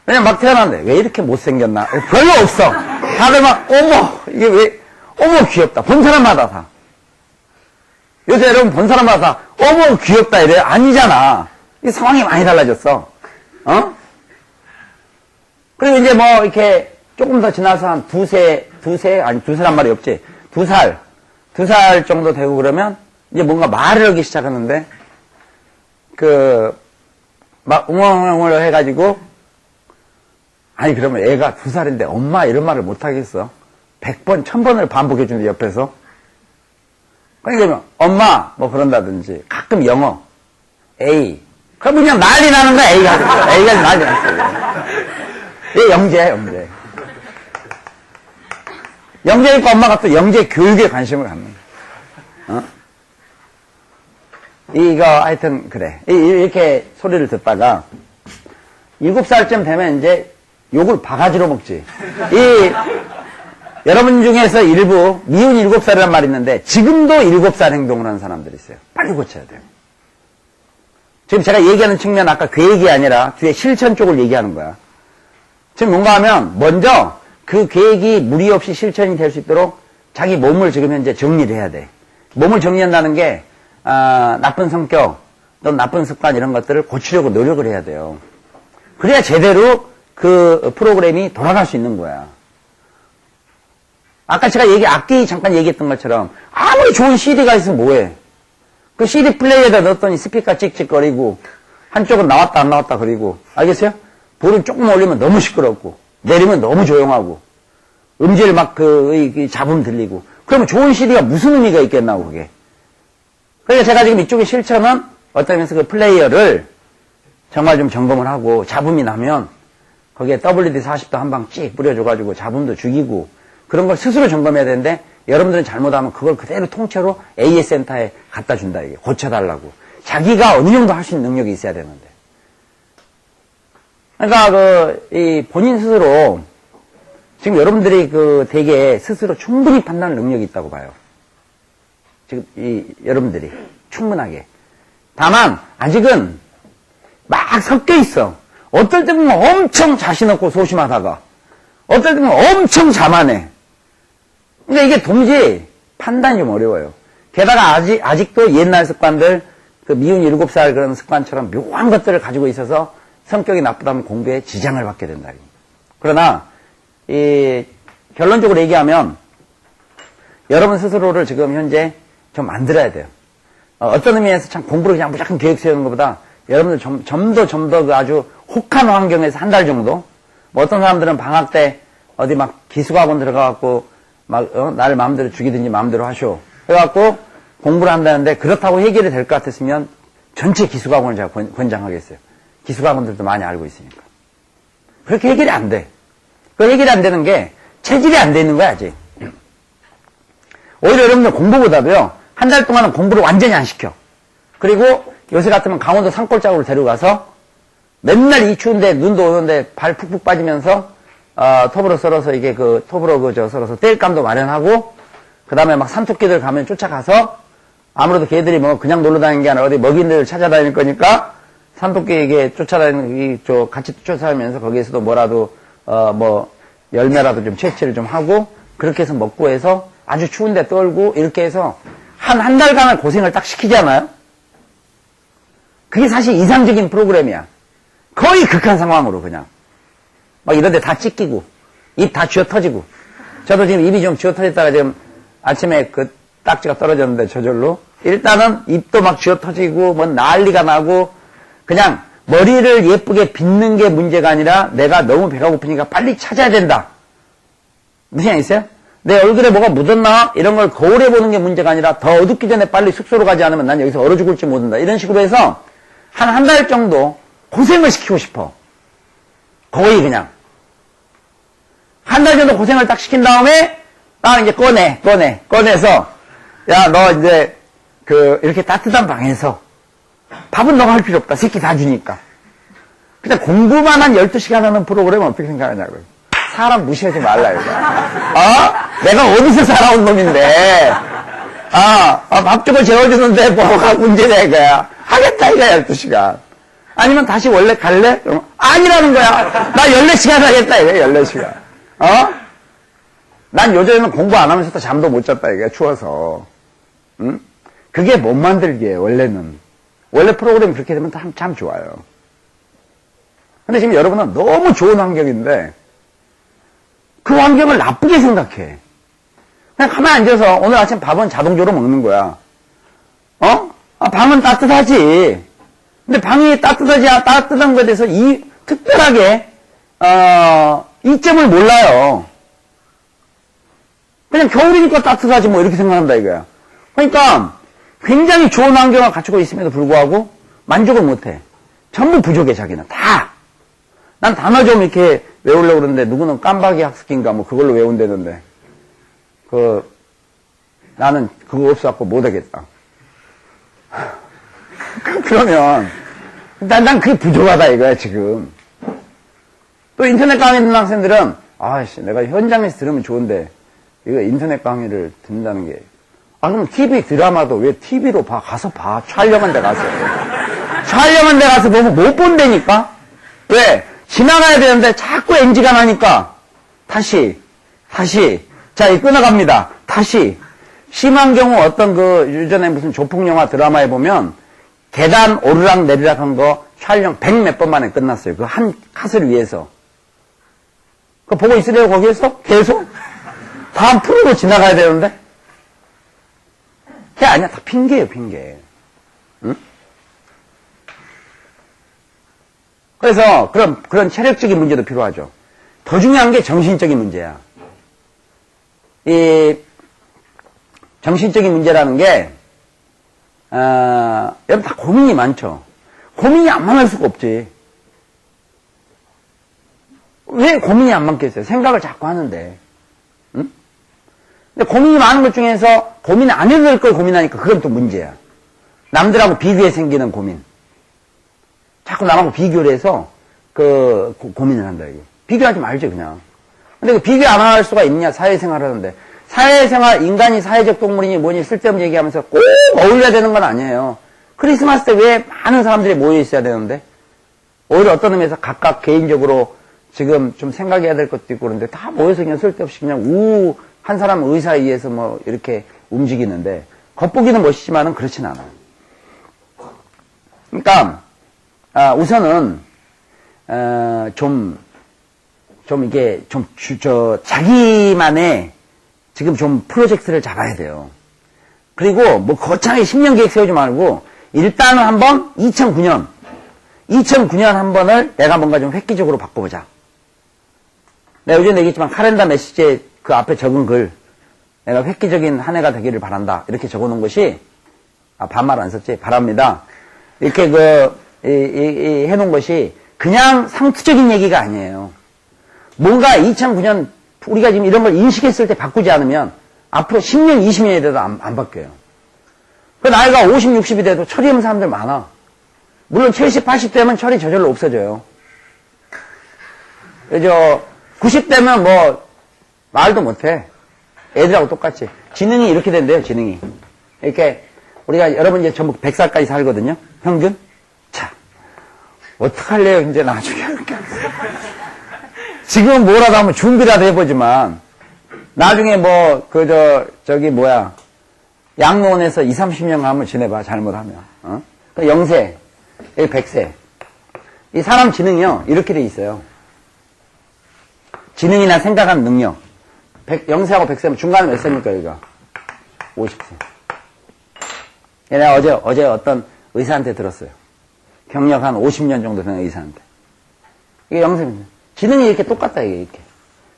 왜냐면 막 태어났는데 왜 이렇게 못생겼나? 별로 없어. 다들 막 어머 이게 왜 어머 귀엽다. 본 사람마다 다. 요새 여러분 본 사람마다 다 어머 귀엽다 이래. 아니잖아. 이 상황이 많이 달라졌어. 그리고 이제 뭐 이렇게 조금 더 지나서 한 아니 두세란 말이 없지. 2살 정도 되고 그러면 이제 뭔가 말을 하기 시작하는데, 막 웅얼웅얼 해가지고, 아니 그러면 애가 2살인데 엄마 이런 말을 못하겠어. 100번, 1000번을 반복해주는데 옆에서. 그러니까 엄마 뭐 그런다든지, 가끔 영어 A. 그럼 그냥 난리 나는 거야. A가 난리 났어. 얘 영재야, 영재. 영재니까 엄마가 또 영재 교육에 관심을 갖는 거야. 이거 하여튼 그래. 이렇게 소리를 듣다가 7살쯤 되면 이제 욕을 바가지로 먹지. 여러분 중에서 일부 미운 7살이란 말이 있는데 지금도 7살 행동을 하는 사람들이 있어요. 빨리 고쳐야 돼요. 지금 제가 얘기하는 측면 아까 계획이 아니라 뒤에 실천 쪽을 얘기하는 거야. 지금 뭔가 하면 먼저 그 계획이 무리 없이 실천이 될 수 있도록 자기 몸을 지금 현재 정리를 해야 돼. 몸을 정리한다는 게 나쁜 성격 또는 나쁜 습관 이런 것들을 고치려고 노력을 해야 돼요. 그래야 제대로 그 프로그램이 돌아갈 수 있는 거야. 아까 제가 악기 잠깐 얘기했던 것처럼 아무리 좋은 CD가 있으면 뭐해. 그 CD 플레이어에다 넣었더니 스피커 찍찍거리고 한쪽은 나왔다 안 나왔다 그리고 알겠어요? 볼을 조금 올리면 너무 시끄럽고 내리면 너무 조용하고 음질 막 잡음 들리고 그러면 좋은 CD가 무슨 의미가 있겠나고 그게. 그러니까 제가 지금 이쪽에 실천은 어떤 면에서 그 플레이어를 정말 좀 점검을 하고 잡음이 나면 거기에 WD-40도 한 방 찍 뿌려줘가지고 잡음도 죽이고 그런 걸 스스로 점검해야 되는데 여러분들은 잘못하면 그걸 그대로 통째로 AS 센터에 갖다 준다 이게 고쳐달라고. 자기가 어느 정도 할 수 있는 능력이 있어야 되는데. 그러니까 이 본인 스스로 지금 여러분들이 되게 스스로 충분히 판단할 능력이 있다고 봐요. 지금 여러분들이 충분하게. 다만 아직은 막 섞여 있어. 어떨 때 보면 엄청 자신 없고 소심하다가 어떨 때 보면 엄청 자만해. 근데 이게 동시에 판단이 좀 어려워요. 게다가 아직도 옛날 습관들, 그 미운 7살 그런 습관처럼 묘한 것들을 가지고 있어서 성격이 나쁘다면 공부에 지장을 받게 된다. 그러나, 결론적으로 얘기하면, 여러분 스스로를 지금 현재 좀 만들어야 돼요. 어떤 의미에서 참 공부를 그냥 무조건 계획 세우는 것보다 여러분들 좀 더 그 아주 혹한 환경에서 한 달 정도, 뭐 어떤 사람들은 방학 때 어디 막 기숙학원 들어가갖고 나를 마음대로 죽이든지 마음대로 하쇼. 그래갖고 공부를 한다는데 그렇다고 해결이 될 것 같았으면 전체 기숙학원을 제가 권장하겠어요. 기숙학원들도 많이 알고 있으니까. 그렇게 해결이 안 돼. 그 해결이 안 되는 게 체질이 안 돼 있는 거야, 아직. 오히려 여러분들 공부보다도요, 한 달 동안은 공부를 완전히 안 시켜. 그리고 요새 같으면 강원도 산골짜기로 데려가서 맨날 이 추운데 눈도 오는데 발 푹푹 빠지면서 톱으로 썰어서 썰어서 땔감도 마련하고 그 다음에 막 산토끼들 가면 쫓아가서 아무래도 걔들이 뭐 그냥 놀러 다니는 게 아니라 어디 먹인 데를 찾아다닐 거니까 산토끼에게 같이 쫓아다니면서 거기에서도 뭐라도 열매라도 좀 채취를 좀 하고 그렇게 해서 먹고 해서 아주 추운데 떨고 이렇게 해서 한 달간의 고생을 딱 시키잖아요. 그게 사실 이상적인 프로그램이야. 거의 극한 상황으로 그냥 막 이런 데 다 찢기고 입 다 쥐어 터지고 저도 지금 입이 좀 쥐어 터졌다가 지금 아침에 그 딱지가 떨어졌는데 저절로 일단은 입도 막 쥐어 터지고 뭐 난리가 나고 그냥 머리를 예쁘게 빗는 게 문제가 아니라 내가 너무 배가 고프니까 빨리 찾아야 된다. 무슨 얘기 있어요? 내 얼굴에 뭐가 묻었나? 이런 걸 거울에 보는 게 문제가 아니라 더 어둡기 전에 빨리 숙소로 가지 않으면 난 여기서 얼어 죽을지 모른다. 이런 식으로 해서 한 달 정도 고생을 시키고 싶어. 거의 그냥. 한 달 정도 고생을 딱 시킨 다음에 나는 이제 꺼내서 야, 너 이제 이렇게 따뜻한 방에서 밥은 너가 할 필요 없다. 새끼 다 주니까. 근데 공부만 한 12시간 하는 프로그램은 어떻게 생각하냐고요. 사람 무시하지 말라, 이거. 내가 어디서 살아온 놈인데, 밥죽을 재워주는데 뭐가 문제냐, 이거야. 하겠다, 이거야, 12시간. 아니면 다시 원래 갈래? 그럼 아니라는 거야. 나 14시간 하겠다, 이거야, 14시간. 난 요즘에는 공부 안 하면서도 잠도 못 잤다, 이거야, 추워서. 응? 그게 못 만들기예요, 원래는. 원래 프로그램이 그렇게 되면 참 좋아요. 근데 지금 여러분은 너무 좋은 환경인데, 그 환경을 나쁘게 생각해. 그냥 가만히 앉아서 오늘 아침 밥은 자동적으로 먹는 거야. 방은 따뜻하지. 근데 방이 따뜻한 거에 대해서 특별하게, 이점을 몰라요. 그냥 겨울이니까 따뜻하지 뭐 이렇게 생각한다 이거야. 그러니까 굉장히 좋은 환경을 갖추고 있음에도 불구하고 만족을 못해. 전부 부족해 자기는 다. 난 단어 좀 이렇게 외우려고 그러는데 누구는 깜박이 학습기인가 뭐 그걸로 외운다는데 나는 그거 없어갖고 못하겠다. 그러면 난 그게 부족하다 이거야 지금. 또 인터넷 강의 듣는 학생들은 아이씨 내가 현장에서 들으면 좋은데 이거 인터넷 강의를 듣는다는 게 그럼 TV 드라마도 왜 TV로 봐? 가서 봐. 촬영한 데 가서. 촬영한 데 가서 보면 못 본다니까? 왜? 지나가야 되는데 자꾸 NG가 나니까 다시 자, 이 끊어갑니다. 다시 심한 경우 어떤 예전에 무슨 조폭영화 드라마에 보면 계단 오르락 내리락 한 거 촬영 100 몇 번 만에 끝났어요. 그 한 컷을 위해서. 그거 보고 있으래요 거기에서? 계속? 다 풀고 지나가야 되는데? 그게 아니야. 다 핑계예요, 핑계. 응? 그래서 그런 체력적인 문제도 필요하죠. 더 중요한 게 정신적인 문제야. 이 정신적인 문제라는 게 여러분 다 고민이 많죠. 고민이 안 많을 수가 없지. 왜 고민이 안 많겠어요? 생각을 자꾸 하는데. 응? 근데 고민이 많은 것 중에서 고민 안 해도 될 걸 고민하니까 그건 또 문제야. 남들하고 비교해 생기는 고민. 자꾸 남하고 비교를 해서 고민을 한다, 이게. 비교하지 말죠, 그냥. 근데 그 비교 안 할 수가 있냐, 사회생활 하는데. 사회생활, 인간이 사회적 동물이니 뭐니 쓸데없는 얘기하면서 꼭 어울려야 되는 건 아니에요. 크리스마스 때 왜 많은 사람들이 모여 있어야 되는데? 오히려 어떤 의미에서 각각 개인적으로 지금 좀 생각해야 될 것도 있고 그런데 다 모여서 그냥 쓸데없이 그냥 한 사람 의사에 의해서 뭐 이렇게 움직이는데, 겉보기는 멋있지만은 그렇진 않아요. 그러니까, 우선은, 자기만의 지금 좀 프로젝트를 잡아야 돼요. 그리고 뭐 거창하게 10년 계획 세우지 말고 일단은 한번 2009년 한 번을 내가 뭔가 좀 획기적으로 바꿔보자. 내가 요즘에 얘기했지만 카렌다 메시지에 그 앞에 적은 글, 내가 획기적인 한 해가 되기를 바란다, 이렇게 적어놓은 것이, 반말 안 썼지? 바랍니다. 이렇게 해놓은 것이 그냥 상투적인 얘기가 아니에요. 뭔가 2009년 우리가 지금 이런 걸 인식했을 때 바꾸지 않으면 앞으로 10년, 20년이 돼도 안 바뀌어요. 그 나이가 50, 60이 돼도 처리하는 사람들 많아. 물론 70, 80 되면 처리 저절로 없어져요. 90되면 뭐 말도 못해. 애들하고 똑같이. 지능이 이렇게 된대요, 지능이. 이렇게 우리가 여러분 이제 전부 100살까지 살거든요, 평균. 자, 어떡할래요, 이제 나중에. 지금 뭐라도 하면 준비라도 해보지만, 나중에 양로원에서 20, 30년 가면 지내봐, 잘못하면. 어? 0세, 100세. 이 사람 지능이요, 이렇게 돼 있어요. 지능이나 생각하는 능력. 0세하고 100세면 중간에 몇 세입니까, 여기가? 50세. 내가 어제 어떤 의사한테 들었어요. 경력 한 50년 정도 되는 의사한테. 이게 0세입니다. 지능이 이렇게 똑같다, 이게 이렇게.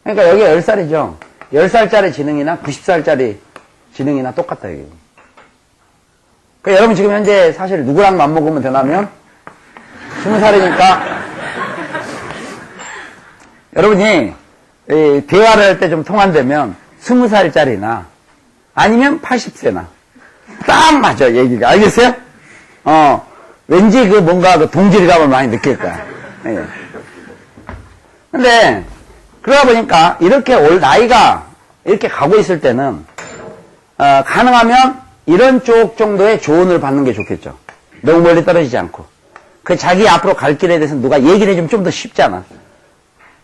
그러니까 여기가 10살이죠. 10살짜리 지능이나 90살짜리 지능이나 똑같다, 이게. 그러니까 여러분 지금 현재 사실 누구랑 맞먹으면 되냐면 20살이니까 여러분이 대화를 할 때 좀 통한다면 20살짜리나 아니면 80세나 딱 맞아, 얘기가. 알겠어요? 왠지 뭔가 동질감을 많이 느낄 거야. 예. 근데, 그러다 보니까, 이렇게 나이가, 이렇게 가고 있을 때는, 가능하면, 이런 쪽 정도의 조언을 받는 게 좋겠죠. 너무 멀리 떨어지지 않고. 자기 앞으로 갈 길에 대해서 누가 얘기를 해주면 좀 더 쉽잖아.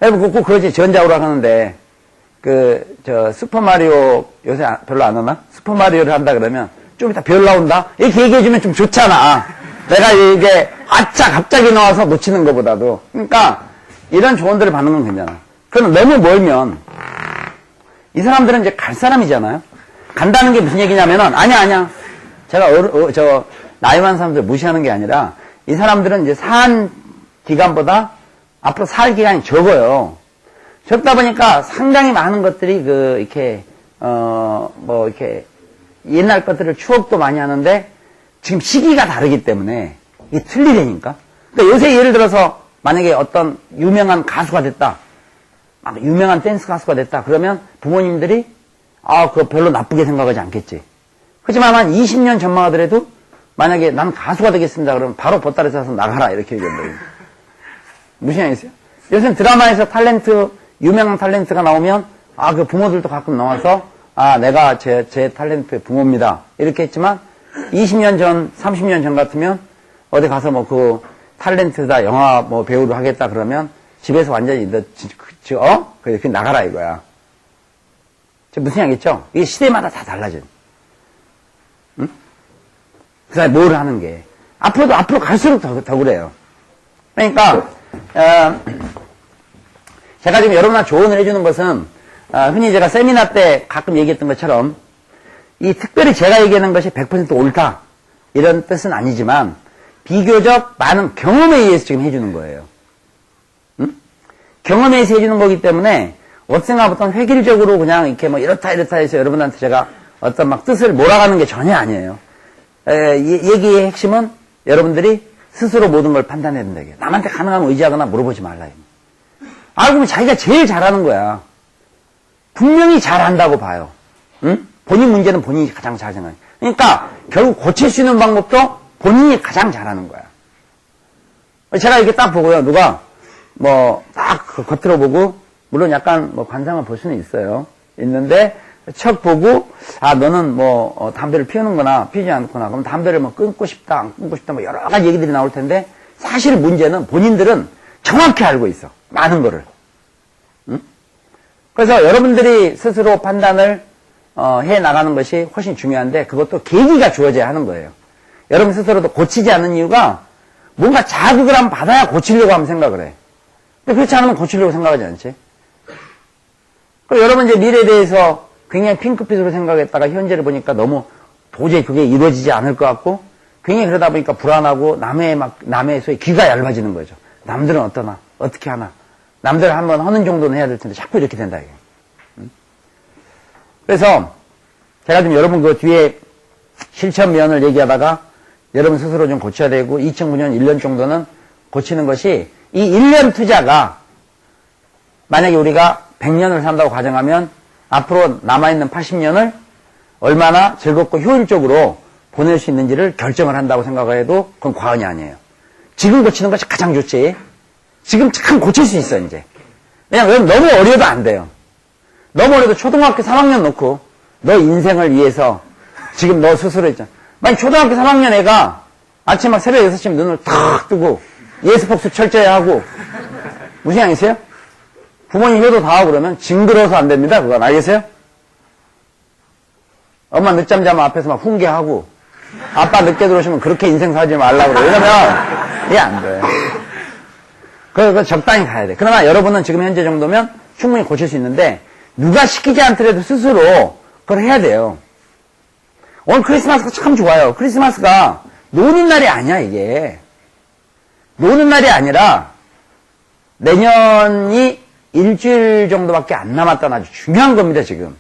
여러분, 꼭 그러지. 전자오락 하는데, 슈퍼마리오, 요새 별로 안 하나? 슈퍼마리오를 한다 그러면, 좀 이따 별 나온다? 이렇게 얘기해주면 좀 좋잖아. 내가 이게, 갑자기 나와서 놓치는 것보다도. 그러니까, 이런 조언들을 받는 건 괜찮아. 그럼 너무 멀면, 이 사람들은 이제 갈 사람이잖아요? 간다는 게 무슨 얘기냐면은, 아니야. 제가, 나이 많은 사람들 무시하는 게 아니라, 이 사람들은 이제 산 기간보다 앞으로 살 기간이 적어요. 적다 보니까 상당히 많은 것들이 이렇게 옛날 것들을 추억도 많이 하는데, 지금 시기가 다르기 때문에, 이게 틀리다니까? 그러니까 요새 예를 들어서, 만약에 어떤 유명한 가수가 됐다. 유명한 댄스 가수가 됐다. 그러면 부모님들이, 그거 별로 나쁘게 생각하지 않겠지. 하지만 한 20년 전만 하더라도, 만약에 난 가수가 되겠습니다. 그러면 바로 보따리 싸서 나가라. 이렇게 얘기한다. 무슨 얘기 있어요? 요새 드라마에서 유명한 탤런트가 나오면, 그 부모들도 가끔 나와서, 내가 제 탤런트의 부모입니다. 이렇게 했지만, 20년 전, 30년 전 같으면, 어디 가서 탤런트다, 영화 배우로 하겠다 그러면, 집에서 완전히, 그렇게 나가라 이거야. 무슨 얘기겠죠? 이게 시대마다 다 달라져. 응? 그 다음에 뭘 하는 게. 앞으로 갈수록 더 그래요. 그러니까, 제가 지금 여러분한테 조언을 해주는 것은, 흔히 제가 세미나 때 가끔 얘기했던 것처럼 이 특별히 제가 얘기하는 것이 100% 옳다 이런 뜻은 아니지만 비교적 많은 경험에 의해서 지금 해주는 거예요. 응? 경험에 의해서 해주는 거기 때문에 어떻게보면 획일적으로 그냥 이렇게 뭐 이렇다 해서 여러분한테 제가 어떤 막 뜻을 몰아가는 게 전혀 아니에요. 얘기의 핵심은 여러분들이 스스로 모든 걸 판단해야 된다. 남한테 가능하면 의지하거나 물어보지 말라. 알고 보면 자기가 제일 잘하는 거야. 분명히 잘한다고 봐요. 응? 본인 문제는 본인이 가장 잘 생각해. 그러니까 결국 고칠 수 있는 방법도 본인이 가장 잘하는 거야. 제가 이렇게 딱 보고요. 누가 뭐 딱 겉으로 보고 물론 약간 뭐 관상을 볼 수는 있어요. 있는데 척 보고 너는 뭐 담배를 피우는거나 피우지 않거나 그럼 담배를 뭐 끊고 싶다 안 끊고 싶다 뭐 여러 가지 얘기들이 나올 텐데 사실 문제는 본인들은 정확히 알고 있어. 많은 거를. 응? 그래서 여러분들이 스스로 판단을 해 나가는 것이 훨씬 중요한데 그것도 계기가 주어져야 하는 거예요. 여러분 스스로도 고치지 않는 이유가 뭔가 자극을 한번 받아야 고치려고 하면 생각을 해. 근데 그렇지 않으면 고치려고 생각하지 않지. 그리고 여러분 이제 미래에 대해서 굉장히 핑크빛으로 생각했다가 현재를 보니까 너무 도저히 그게 이루어지지 않을 것 같고 굉장히 그러다 보니까 불안하고 남의 소위 귀가 얇아지는 거죠. 남들은 어떠나 어떻게 하나 남들 한번 하는 정도는 해야 될 텐데 자꾸 이렇게 된다 이게. 그래서 제가 지금 여러분 그 뒤에 실천면을 얘기하다가 여러분 스스로 좀 고쳐야 되고 2009년 1년 정도는 고치는 것이 이 1년 투자가 만약에 우리가 100년을 산다고 가정하면 앞으로 남아있는 80년을 얼마나 즐겁고 효율적으로 보낼 수 있는지를 결정을 한다고 생각해도 그건 과언이 아니에요. 지금 고치는 것이 가장 좋지. 지금 참 고칠 수 있어 이제. 왜냐면 너무 어려도 안 돼요. 너무 어려도 초등학교 3학년 놓고 너 인생을 위해서 지금 너 스스로 있잖아. 만약 초등학교 3학년 애가 아침 막 새벽 6시쯤 눈을 탁 뜨고 예습복습 철저히 하고 무슨 양 있어요? 부모님 효도 다 하고 그러면 징그러워서 안 됩니다. 그건 알겠어요? 엄마 늦잠 자면 앞에서 막 훈계하고 아빠 늦게 들어오시면 그렇게 인생 살지 말라고 그래. 이러면 이게 안 돼. 그래서 적당히 가야 돼. 그러나 여러분은 지금 현재 정도면 충분히 고칠 수 있는데 누가 시키지 않더라도 스스로 그걸 해야 돼요. 오늘 크리스마스가 참 좋아요. 크리스마스가 노는 날이 아니야 이게. 노는 날이 아니라 내년이 일주일 정도밖에 안 남았다는 아주 중요한 겁니다 지금.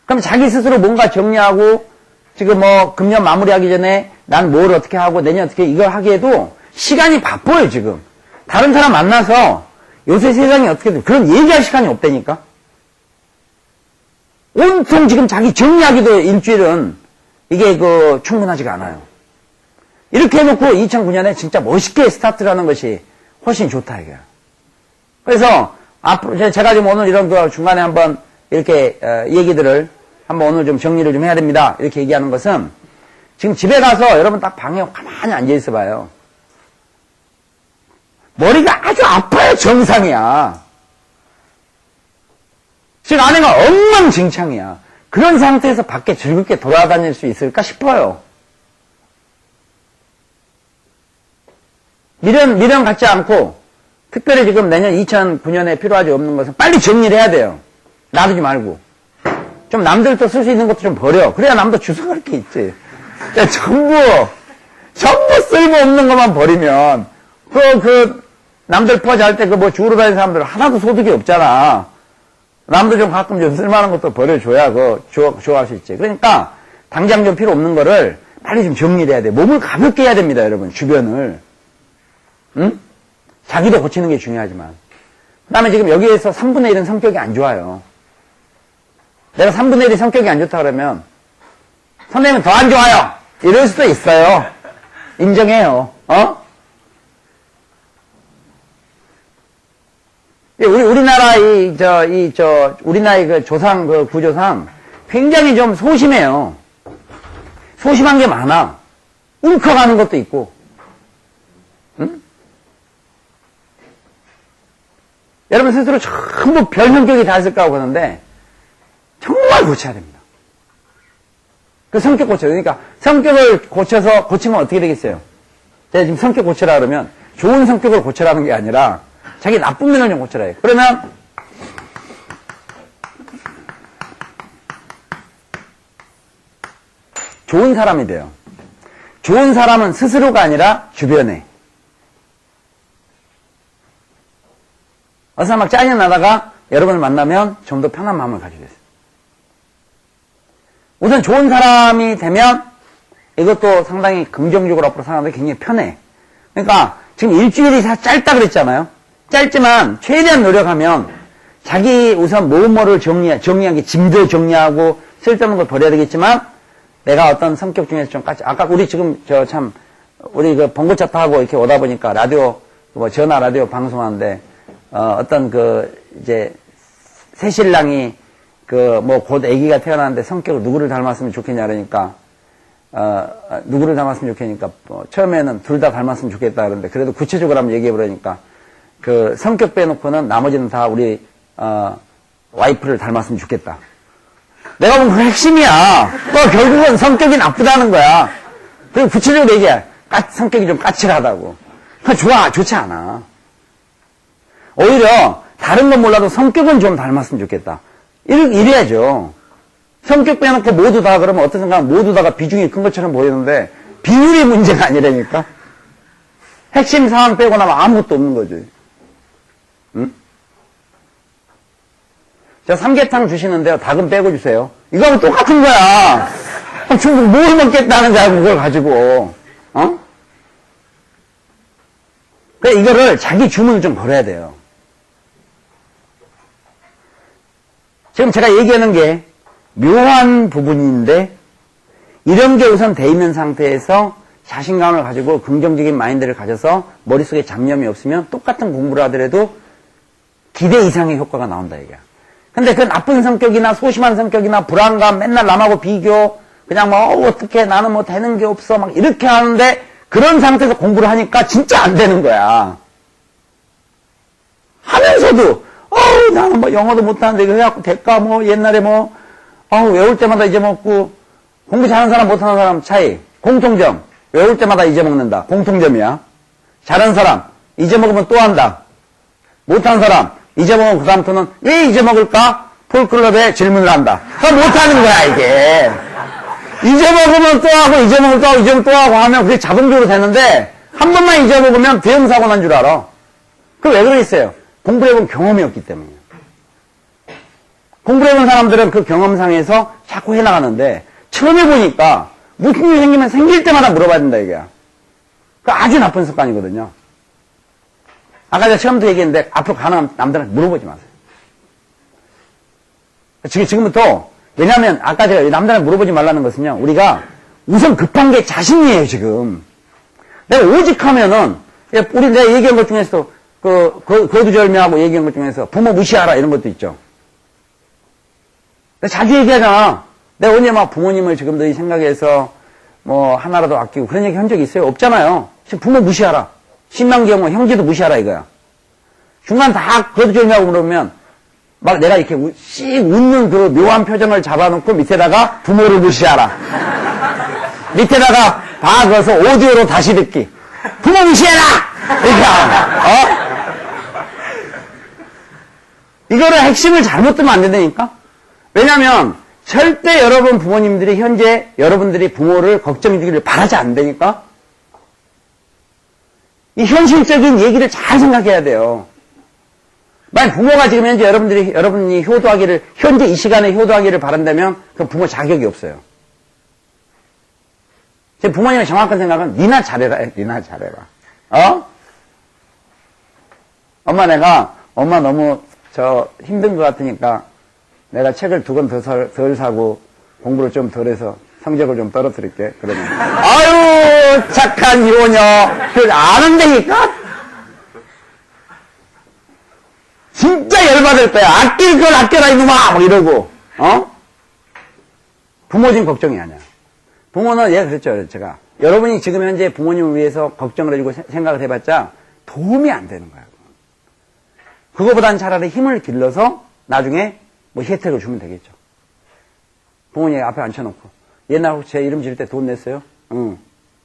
그럼 자기 스스로 뭔가 정리하고 지금 뭐 금년 마무리하기 전에 난 뭘 어떻게 하고 내년 어떻게 이걸 하기에도 시간이 바빠요 지금. 다른 사람 만나서 요새 세상이 어떻게 돼 그런 얘기할 시간이 없다니까. 온통 지금 자기 정리하기도 일주일은 이게 충분하지가 않아요. 이렇게 해놓고 2009년에 진짜 멋있게 스타트를 하는 것이 훨씬 좋다 이거야. 그래서 앞으로 제가 지금 오늘 이런 거 중간에 한번 이렇게 얘기들을 한번 오늘 좀 정리를 좀 해야 됩니다. 이렇게 얘기하는 것은 지금 집에 가서 여러분 딱 방에 가만히 앉아 있어 봐요. 머리가 아주 아파요. 정상이야. 지금 아내가 엉망진창이야. 그런 상태에서 밖에 즐겁게 돌아다닐 수 있을까 싶어요. 미련 갖지 않고 특별히 지금 내년 2009년에 필요하지 없는 것은 빨리 정리를 해야 돼요. 놔두지 말고. 좀 남들도 쓸 수 있는 것도 좀 버려. 그래야 남도 주워갈 게 있지. 전부 쓸모없는 것만 버리면 남들 퍼지 할 때 뭐 주우러 다니는 사람들 하나도 소득이 없잖아. 남도 좀 가끔 좀 쓸만한 것도 버려줘야 좋아할 수 있지. 그러니까 당장 좀 필요 없는 거를 빨리 좀 정리를 해야 돼. 몸을 가볍게 해야 됩니다, 여러분. 주변을. 응? 자기도 고치는 게 중요하지만. 그 다음에 지금 여기에서 3분의 1은 성격이 안 좋아요. 내가 3분의 1이 성격이 안 좋다 그러면 선생님은 더 안 좋아요. 이럴 수도 있어요. 인정해요. 우리나라 우리나라의 그 조상, 그 구조상 굉장히 좀 소심해요. 소심한 게 많아. 울컥하는 것도 있고. 응? 여러분 스스로 전부 별 성격이 다 있을 거라고 보는데 정말 고쳐야 됩니다. 그 성격 고쳐요. 그러니까 성격을 고치면 어떻게 되겠어요? 제가 지금 성격 고쳐라 그러면 좋은 성격을 고쳐라는 게 아니라 자기 나쁜 면을 좀 고쳐라 해요. 그러면 좋은 사람이 돼요. 좋은 사람은 스스로가 아니라 주변에. 어서 막 짜증나다가 여러분을 만나면 좀 더 편한 마음을 가지게 됐어요. 우선 좋은 사람이 되면 이것도 상당히 긍정적으로 앞으로 살아가는데 굉장히 편해. 그러니까 지금 일주일이 짧다 그랬잖아요. 짧지만 최대한 노력하면 자기 우선 뭐뭐를 정리하기, 짐도 정리하고 쓸데없는 걸 버려야 되겠지만 내가 어떤 성격 중에서 좀 아까 우리 지금 우리 그 번거차 타고 이렇게 오다 보니까 라디오, 전화 라디오 방송하는데 어떤 이제 새신랑이 곧 아기가 태어나는데 성격을 누구를 닮았으면 좋겠냐 그러니까 누구를 닮았으면 좋겠니까 처음에는 둘 다 닮았으면 좋겠다 그러는데 그래도 구체적으로 한번 얘기해 보라니까 성격 빼놓고는 나머지는 다 우리 와이프를 닮았으면 좋겠다. 내가 보면 그 핵심이야. 결국은 성격이 나쁘다는 거야. 그리고 구체적으로 얘기해. 성격이 좀 까칠하다고. 좋지 않아. 오히려 다른 건 몰라도 성격은 좀 닮았으면 좋겠다. 이래야죠. 성격 빼놓고 모두 다 그러면 어떤 순간 모두 다가 비중이 큰 것처럼 보이는데 비율이 문제가 아니라니까. 핵심 상황 빼고 나면 아무것도 없는 거지. 응? 저 삼계탕 주시는데요. 닭은 빼고 주세요. 이거하고 똑같은 거야. 중국 뭘 먹겠다는 줄 알고 그걸 가지고. 그래 이거를 자기 주문을 좀 걸어야 돼요. 지금 제가 얘기하는 게 묘한 부분인데 이런 게 우선 돼 있는 상태에서 자신감을 가지고 긍정적인 마인드를 가져서 머릿속에 잡념이 없으면 똑같은 공부를 하더라도 기대 이상의 효과가 나온다 이거야. 근데 그 나쁜 성격이나 소심한 성격이나 불안감 맨날 남하고 비교 그냥 어떻게 나는 되는 게 없어 막 이렇게 하는데 그런 상태에서 공부를 하니까 진짜 안 되는 거야. 하면서도 나는 영어도 못하는데 이거 해갖고 될까 옛날에 외울 때마다 잊어먹고 공부 잘하는 사람 못하는 사람 차이 공통점 외울 때마다 잊어먹는다 공통점이야. 잘하는 사람 잊어먹으면 또 한다. 못하는 사람 잊어먹으면 그 다음부터는 왜 잊어먹을까? 폴클럽에 질문을 한다. 못하는 거야 이게. 잊어먹으면 또 하고 잊어먹을 또 하고 잊어먹을 또 하고 하면 그게 자동적으로 되는데 한 번만 잊어먹으면 대형사고 난 줄 알아. 그게 왜 그러겠어요? 공부를 해본 경험이 없기 때문이에요. 공부를 해본 사람들은 그 경험상에서 자꾸 해나가는데 처음 해보니까 무슨 일이 생기면 생길 때마다 물어봐야 된다 이게. 그 아주 나쁜 습관이거든요. 아까 제가 처음부터 얘기했는데 앞으로 가는 남들한테 물어보지 마세요. 지금부터 왜냐하면 아까 제가 남들한테 물어보지 말라는 것은요. 우리가 우선 급한 게 자신이에요 지금. 내가 오직 하면은 우리 내가 얘기한 것 중에서도 거두절미하고 얘기한 것 중에서 부모 무시하라 이런 것도 있죠. 내가 자주 얘기하잖아. 내가 언제 부모님을 지금 너희 생각해서 하나라도 아끼고 그런 얘기 한 적이 있어요? 없잖아요. 지금 부모 무시하라. 신랑경우 형제도 무시하라 이거야. 중간 다 거두절미하고 그러면 내가 이렇게 씩 웃는 그 묘한 표정을 잡아놓고 밑에다가 부모를 무시하라. 밑에다가 다 그어서 오디오로 다시 듣기. 부모 무시해라! 이렇게 하라. 이거를 핵심을 잘못 들면 안 된다니까? 왜냐면 절대 여러분 부모님들이 현재 여러분들이 부모를 걱정해 주기를 바라지 않는다니까? 이 현실적인 얘기를 잘 생각해야 돼요. 만약 부모가 지금 현재 여러분이 효도하기를, 현재 이 시간에 효도하기를 바란다면, 그럼 부모 자격이 없어요. 제 부모님의 정확한 생각은, 니나 잘해라, 니나 잘해라. 엄마 너무 힘든 것 같으니까, 내가 책을 2권 덜 사고, 공부를 좀 덜 해서, 성적을 좀 떨어뜨릴게. 그러면, 아유, 착한 효녀. 아는데니까? 진짜 열받을 거야. 아낄 걸 아껴라, 이놈아! 막 이러고, 부모 지금 걱정이 아니야. 부모는, 그랬죠, 제가. 여러분이 지금 현재 부모님을 위해서 걱정을 해주고 생각을 해봤자 도움이 안 되는 거야. 그거보단 차라리 힘을 길러서 나중에 혜택을 주면 되겠죠. 부모님 앞에 앉혀놓고. 옛날 혹시 제 이름 지을 때 돈 냈어요? 응.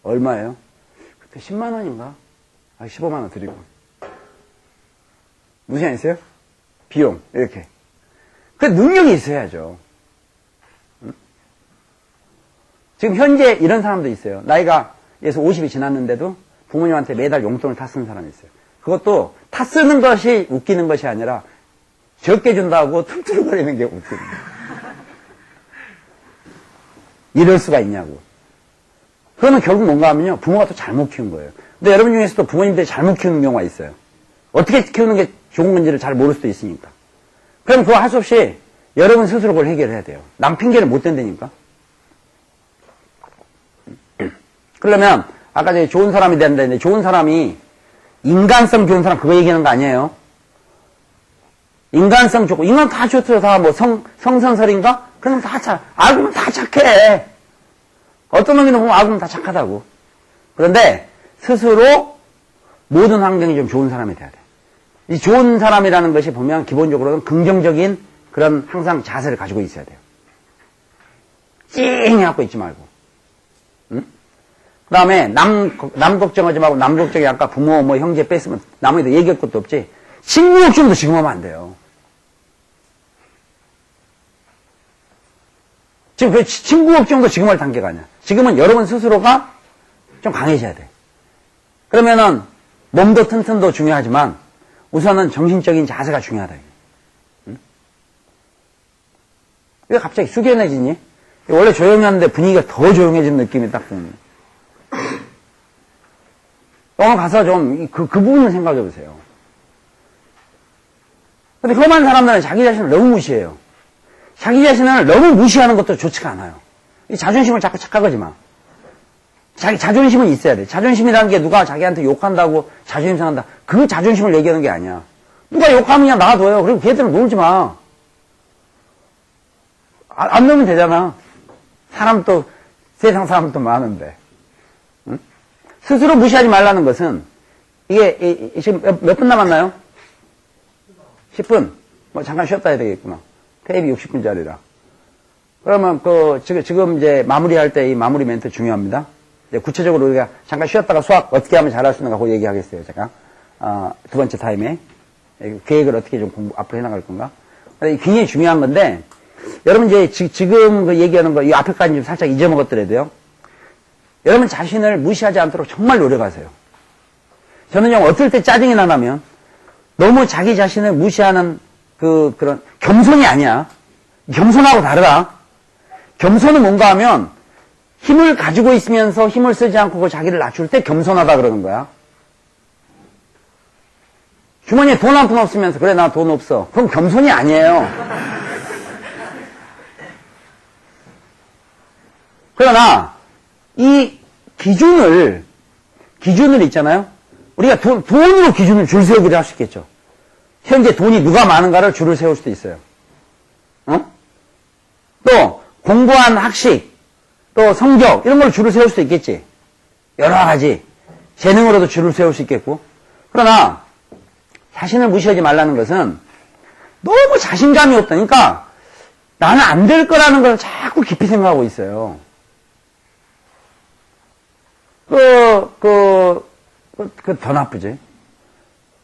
얼마예요? 그때 10만 원인가? 15만 원 드리고. 무슨 안 있어요? 비용, 이렇게. 그 능력이 있어야죠. 응? 지금 현재 이런 사람도 있어요. 나이가 예서 50이 지났는데도 부모님한테 매달 용돈을 타 쓰는 사람이 있어요. 그것도 타 쓰는 것이 웃기는 것이 아니라 적게 준다고 툴툴거리는 게 웃기는 거예요. 이럴 수가 있냐고. 그러면 결국 뭔가 하면요, 부모가 또 잘못 키운 거예요. 근데 여러분 중에서도 부모님들이 잘못 키우는 경우가 있어요. 어떻게 키우는 게 좋은 건지를 잘 모를 수도 있으니까. 그럼 그거 할 수 없이 여러분 스스로 그걸 해결해야 돼요. 남 핑계를 못 댄다니까. 그러면 아까 전에 좋은 사람이 된다는데 좋은 사람이 인간성 좋은 사람 그거 얘기하는 거 아니에요. 인간성 좋고 인간 다 좋죠. 다 뭐 성선설인가? 그럼 다 알고 보면 다 착해. 어떤 놈이는 보면 알고 보면 다 착하다고. 그런데 스스로 모든 환경이 좀 좋은 사람이 돼야 돼. 이 좋은 사람이라는 것이 보면 기본적으로는 긍정적인 그런 항상 자세를 가지고 있어야 돼요. 찡 해갖고 있지 말고. 응? 그 다음에 남 걱정하지 말고 남 걱정이 아까 부모 뭐 형제 뺐으면 남에도 얘기할 것도 없지. 친구 걱정도 지금 하면 안 돼요. 지금 그 친구 걱정도 지금 할 단계가 아니야. 지금은 여러분 스스로가 좀 강해져야 돼. 그러면은 몸도 튼튼도 중요하지만 우선은 정신적인 자세가 중요하다. 응? 왜 갑자기 숙연해지니? 원래 조용했는데 분위기가 더 조용해진 느낌이 딱 드는. 오늘 가서 좀 그 부분을 생각해 보세요. 근데 험한 사람들은 자기 자신을 너무 무시해요. 자기 자신을 너무 무시하는 것도 좋지가 않아요. 이 자존심을 자꾸 착각하지 마. 자기 자존심은 있어야 돼. 자존심이라는 게 누가 자기한테 욕한다고 자존심 상한다. 그 자존심을 얘기하는 게 아니야. 누가 욕하면 그냥 놔둬요. 그리고 걔들은 놀지 마. 안 놀면 되잖아. 사람 또 세상 사람 또 많은데. 응? 스스로 무시하지 말라는 것은 이게 지금 몇 분 남았나요? 10분. 뭐 잠깐 쉬었다 해야 되겠구나. 테이프 60분짜리라. 그러면 지금 이제 마무리할 때 이 마무리 멘트 중요합니다. 이제 구체적으로 우리가 잠깐 쉬었다가 수학 어떻게 하면 잘할 수 있는가 그거 얘기하겠어요. 제가 두 번째 타임에 계획을 어떻게 좀 앞으로 해나갈 건가. 굉장히 중요한 건데 여러분 이제 지금 그 얘기하는 거 이 앞에까지 좀 살짝 잊어먹었더라도요. 여러분 자신을 무시하지 않도록 정말 노력하세요. 저는요 어떨 때 짜증이 나면 너무 자기 자신을 무시하는 그런 겸손이 아니야. 겸손하고 다르다. 겸손은 뭔가 하면 힘을 가지고 있으면서 힘을 쓰지 않고 그 자기를 낮출 때 겸손하다 그러는 거야. 주머니에 돈 한 푼 없으면서 그래 나 돈 없어. 그럼 겸손이 아니에요. 그러나 이 기준을 있잖아요. 우리가 돈으로 기준을 줄 세우기도 할 수 있겠죠. 현재 돈이 누가 많은가를 줄을 세울 수도 있어요. 또 공부한 학식, 또 성적 이런 걸 줄을 세울 수도 있겠지. 여러 가지 재능으로도 줄을 세울 수 있겠고. 그러나 자신을 무시하지 말라는 것은 너무 자신감이 없다니까 나는 안 될 거라는 걸 자꾸 깊이 생각하고 있어요. 더 나쁘지.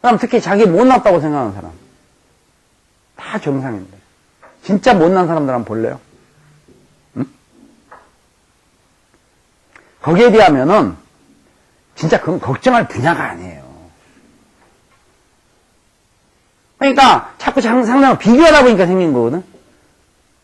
그럼 특히 자기 못났다고 생각하는 사람. 다 정상인데. 진짜 못난 사람들 한번 볼래요? 응? 거기에 비하면은, 진짜 그건 걱정할 분야가 아니에요. 그러니까, 자꾸 상대방을 비교하다 보니까 생긴 거거든?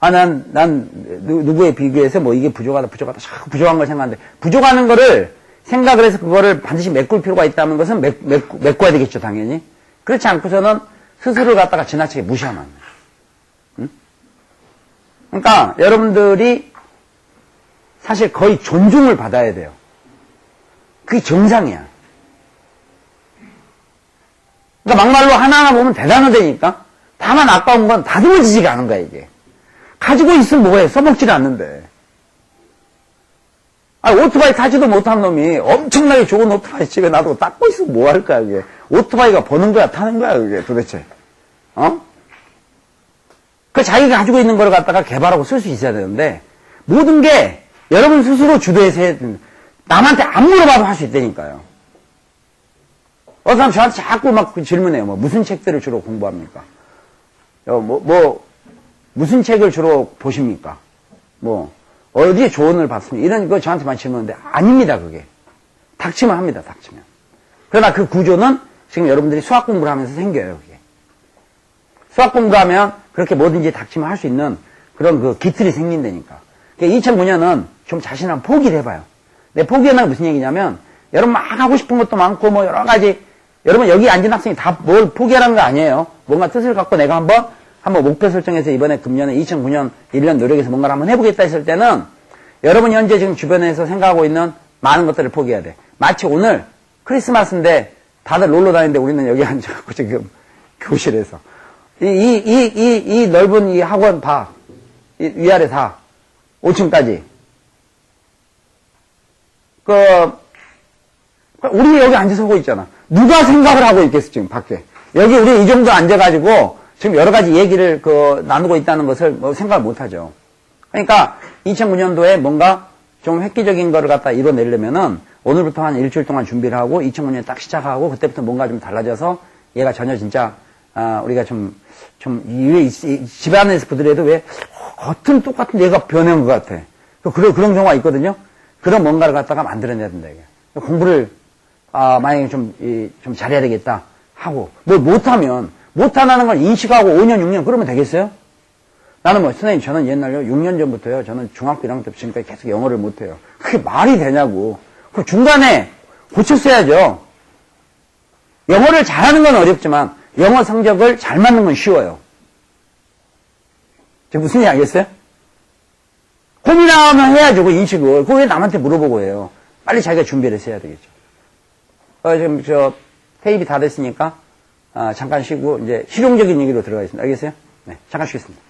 누구에 비교해서 뭐 이게 부족하다, 자꾸 부족한 걸 생각하는데, 부족하는 거를 생각을 해서 그거를 반드시 메꿀 필요가 있다는 것은 메꿔야 되겠죠, 당연히. 그렇지 않고서는 스스로를 갖다가 지나치게 무시하면 안 돼요. 응? 그러니까 여러분들이 사실 거의 존중을 받아야 돼요. 그게 정상이야. 그러니까 막말로 하나하나 보면 대단하다니까. 다만 아까운 건 다듬어지지가 않은 거야, 이게. 가지고 있으면 뭐해? 써먹지를 않는데. 오토바이 타지도 못한 놈이 엄청나게 좋은 오토바이 집에 놔두고 닦고 있으면 뭐 할 거야, 그게. 오토바이가 버는 거야, 타는 거야, 그게 도대체. 그 자기가 가지고 있는 걸 갖다가 개발하고 쓸 수 있어야 되는데, 모든 게 여러분 스스로 주도해서 남한테 안 물어봐도 할 수 있다니까요. 어떤 사람 저한테 자꾸 막 질문해요. 뭐, 무슨 책들을 주로 공부합니까? 무슨 책을 주로 보십니까? 어디에 조언을 받습니까? 이런 거 저한테만 질문하는데 아닙니다, 그게. 닥치면 합니다, 닥치면. 그러나 그 구조는 지금 여러분들이 수학 공부를 하면서 생겨요, 그게. 수학 공부하면 그렇게 뭐든지 닥치면 할 수 있는 그런 그 기틀이 생긴다니까. 그러니까 2009년은 좀 자신을 한번 포기를 해봐요. 근데 포기한다는 게 무슨 얘기냐면, 여러분 막 하고 싶은 것도 많고, 뭐 여러 가지, 여러분 여기 앉은 학생이 다 뭘 포기하라는 거 아니에요. 뭔가 뜻을 갖고 내가 한번 목표 설정해서 이번에 금년에 2009년 1년 노력해서 뭔가를 한번 해보겠다 했을 때는, 여러분이 현재 지금 주변에서 생각하고 있는 많은 것들을 포기해야 돼. 마치 오늘 크리스마스인데 다들 놀러 다니는데 우리는 여기 앉아갖고 지금 교실에서. 이 넓은 이 학원 봐. 위아래 다. 5층까지. 우리 여기 앉아서 하고 있잖아. 누가 생각을 하고 있겠어, 지금 밖에. 여기 우리 이 정도 앉아가지고 지금 여러 가지 얘기를 나누고 있다는 것을 뭐 생각을 못 하죠. 그러니까 2009년도에 뭔가 좀 획기적인 거를 갖다 이뤄내려면은 오늘부터 한 일주일 동안 준비를 하고 2009년에 딱 시작하고 그때부터 뭔가 좀 달라져서 얘가 전혀 진짜, 우리가 집안에서 보더라도 왜 겉은 똑같은 얘가 변한 것 같아. 그런 경우가 있거든요. 그런 뭔가를 갖다가 만들어내야 된다, 이게. 공부를, 만약에 좀 잘해야 되겠다 하고, 뭘 못하는 걸 인식하고 5년, 6년 그러면 되겠어요? 나는 선생님, 저는 옛날요, 6년 전부터요, 저는 중학교 1학년 때부터 지금까지 계속 영어를 못해요. 그게 말이 되냐고. 그 중간에 고쳤어야죠. 영어를 잘하는 건 어렵지만, 영어 성적을 잘 맞는 건 쉬워요. 지금 무슨 얘기 알겠어요? 고민하면 해야죠, 그 인식을. 그거 왜 남한테 물어보고 해요? 빨리 자기가 준비를 해서 해야 되겠죠. 지금 테이프 다 됐으니까, 잠깐 쉬고, 이제 실용적인 얘기로 들어가겠습니다. 알겠어요? 네, 잠깐 쉬겠습니다.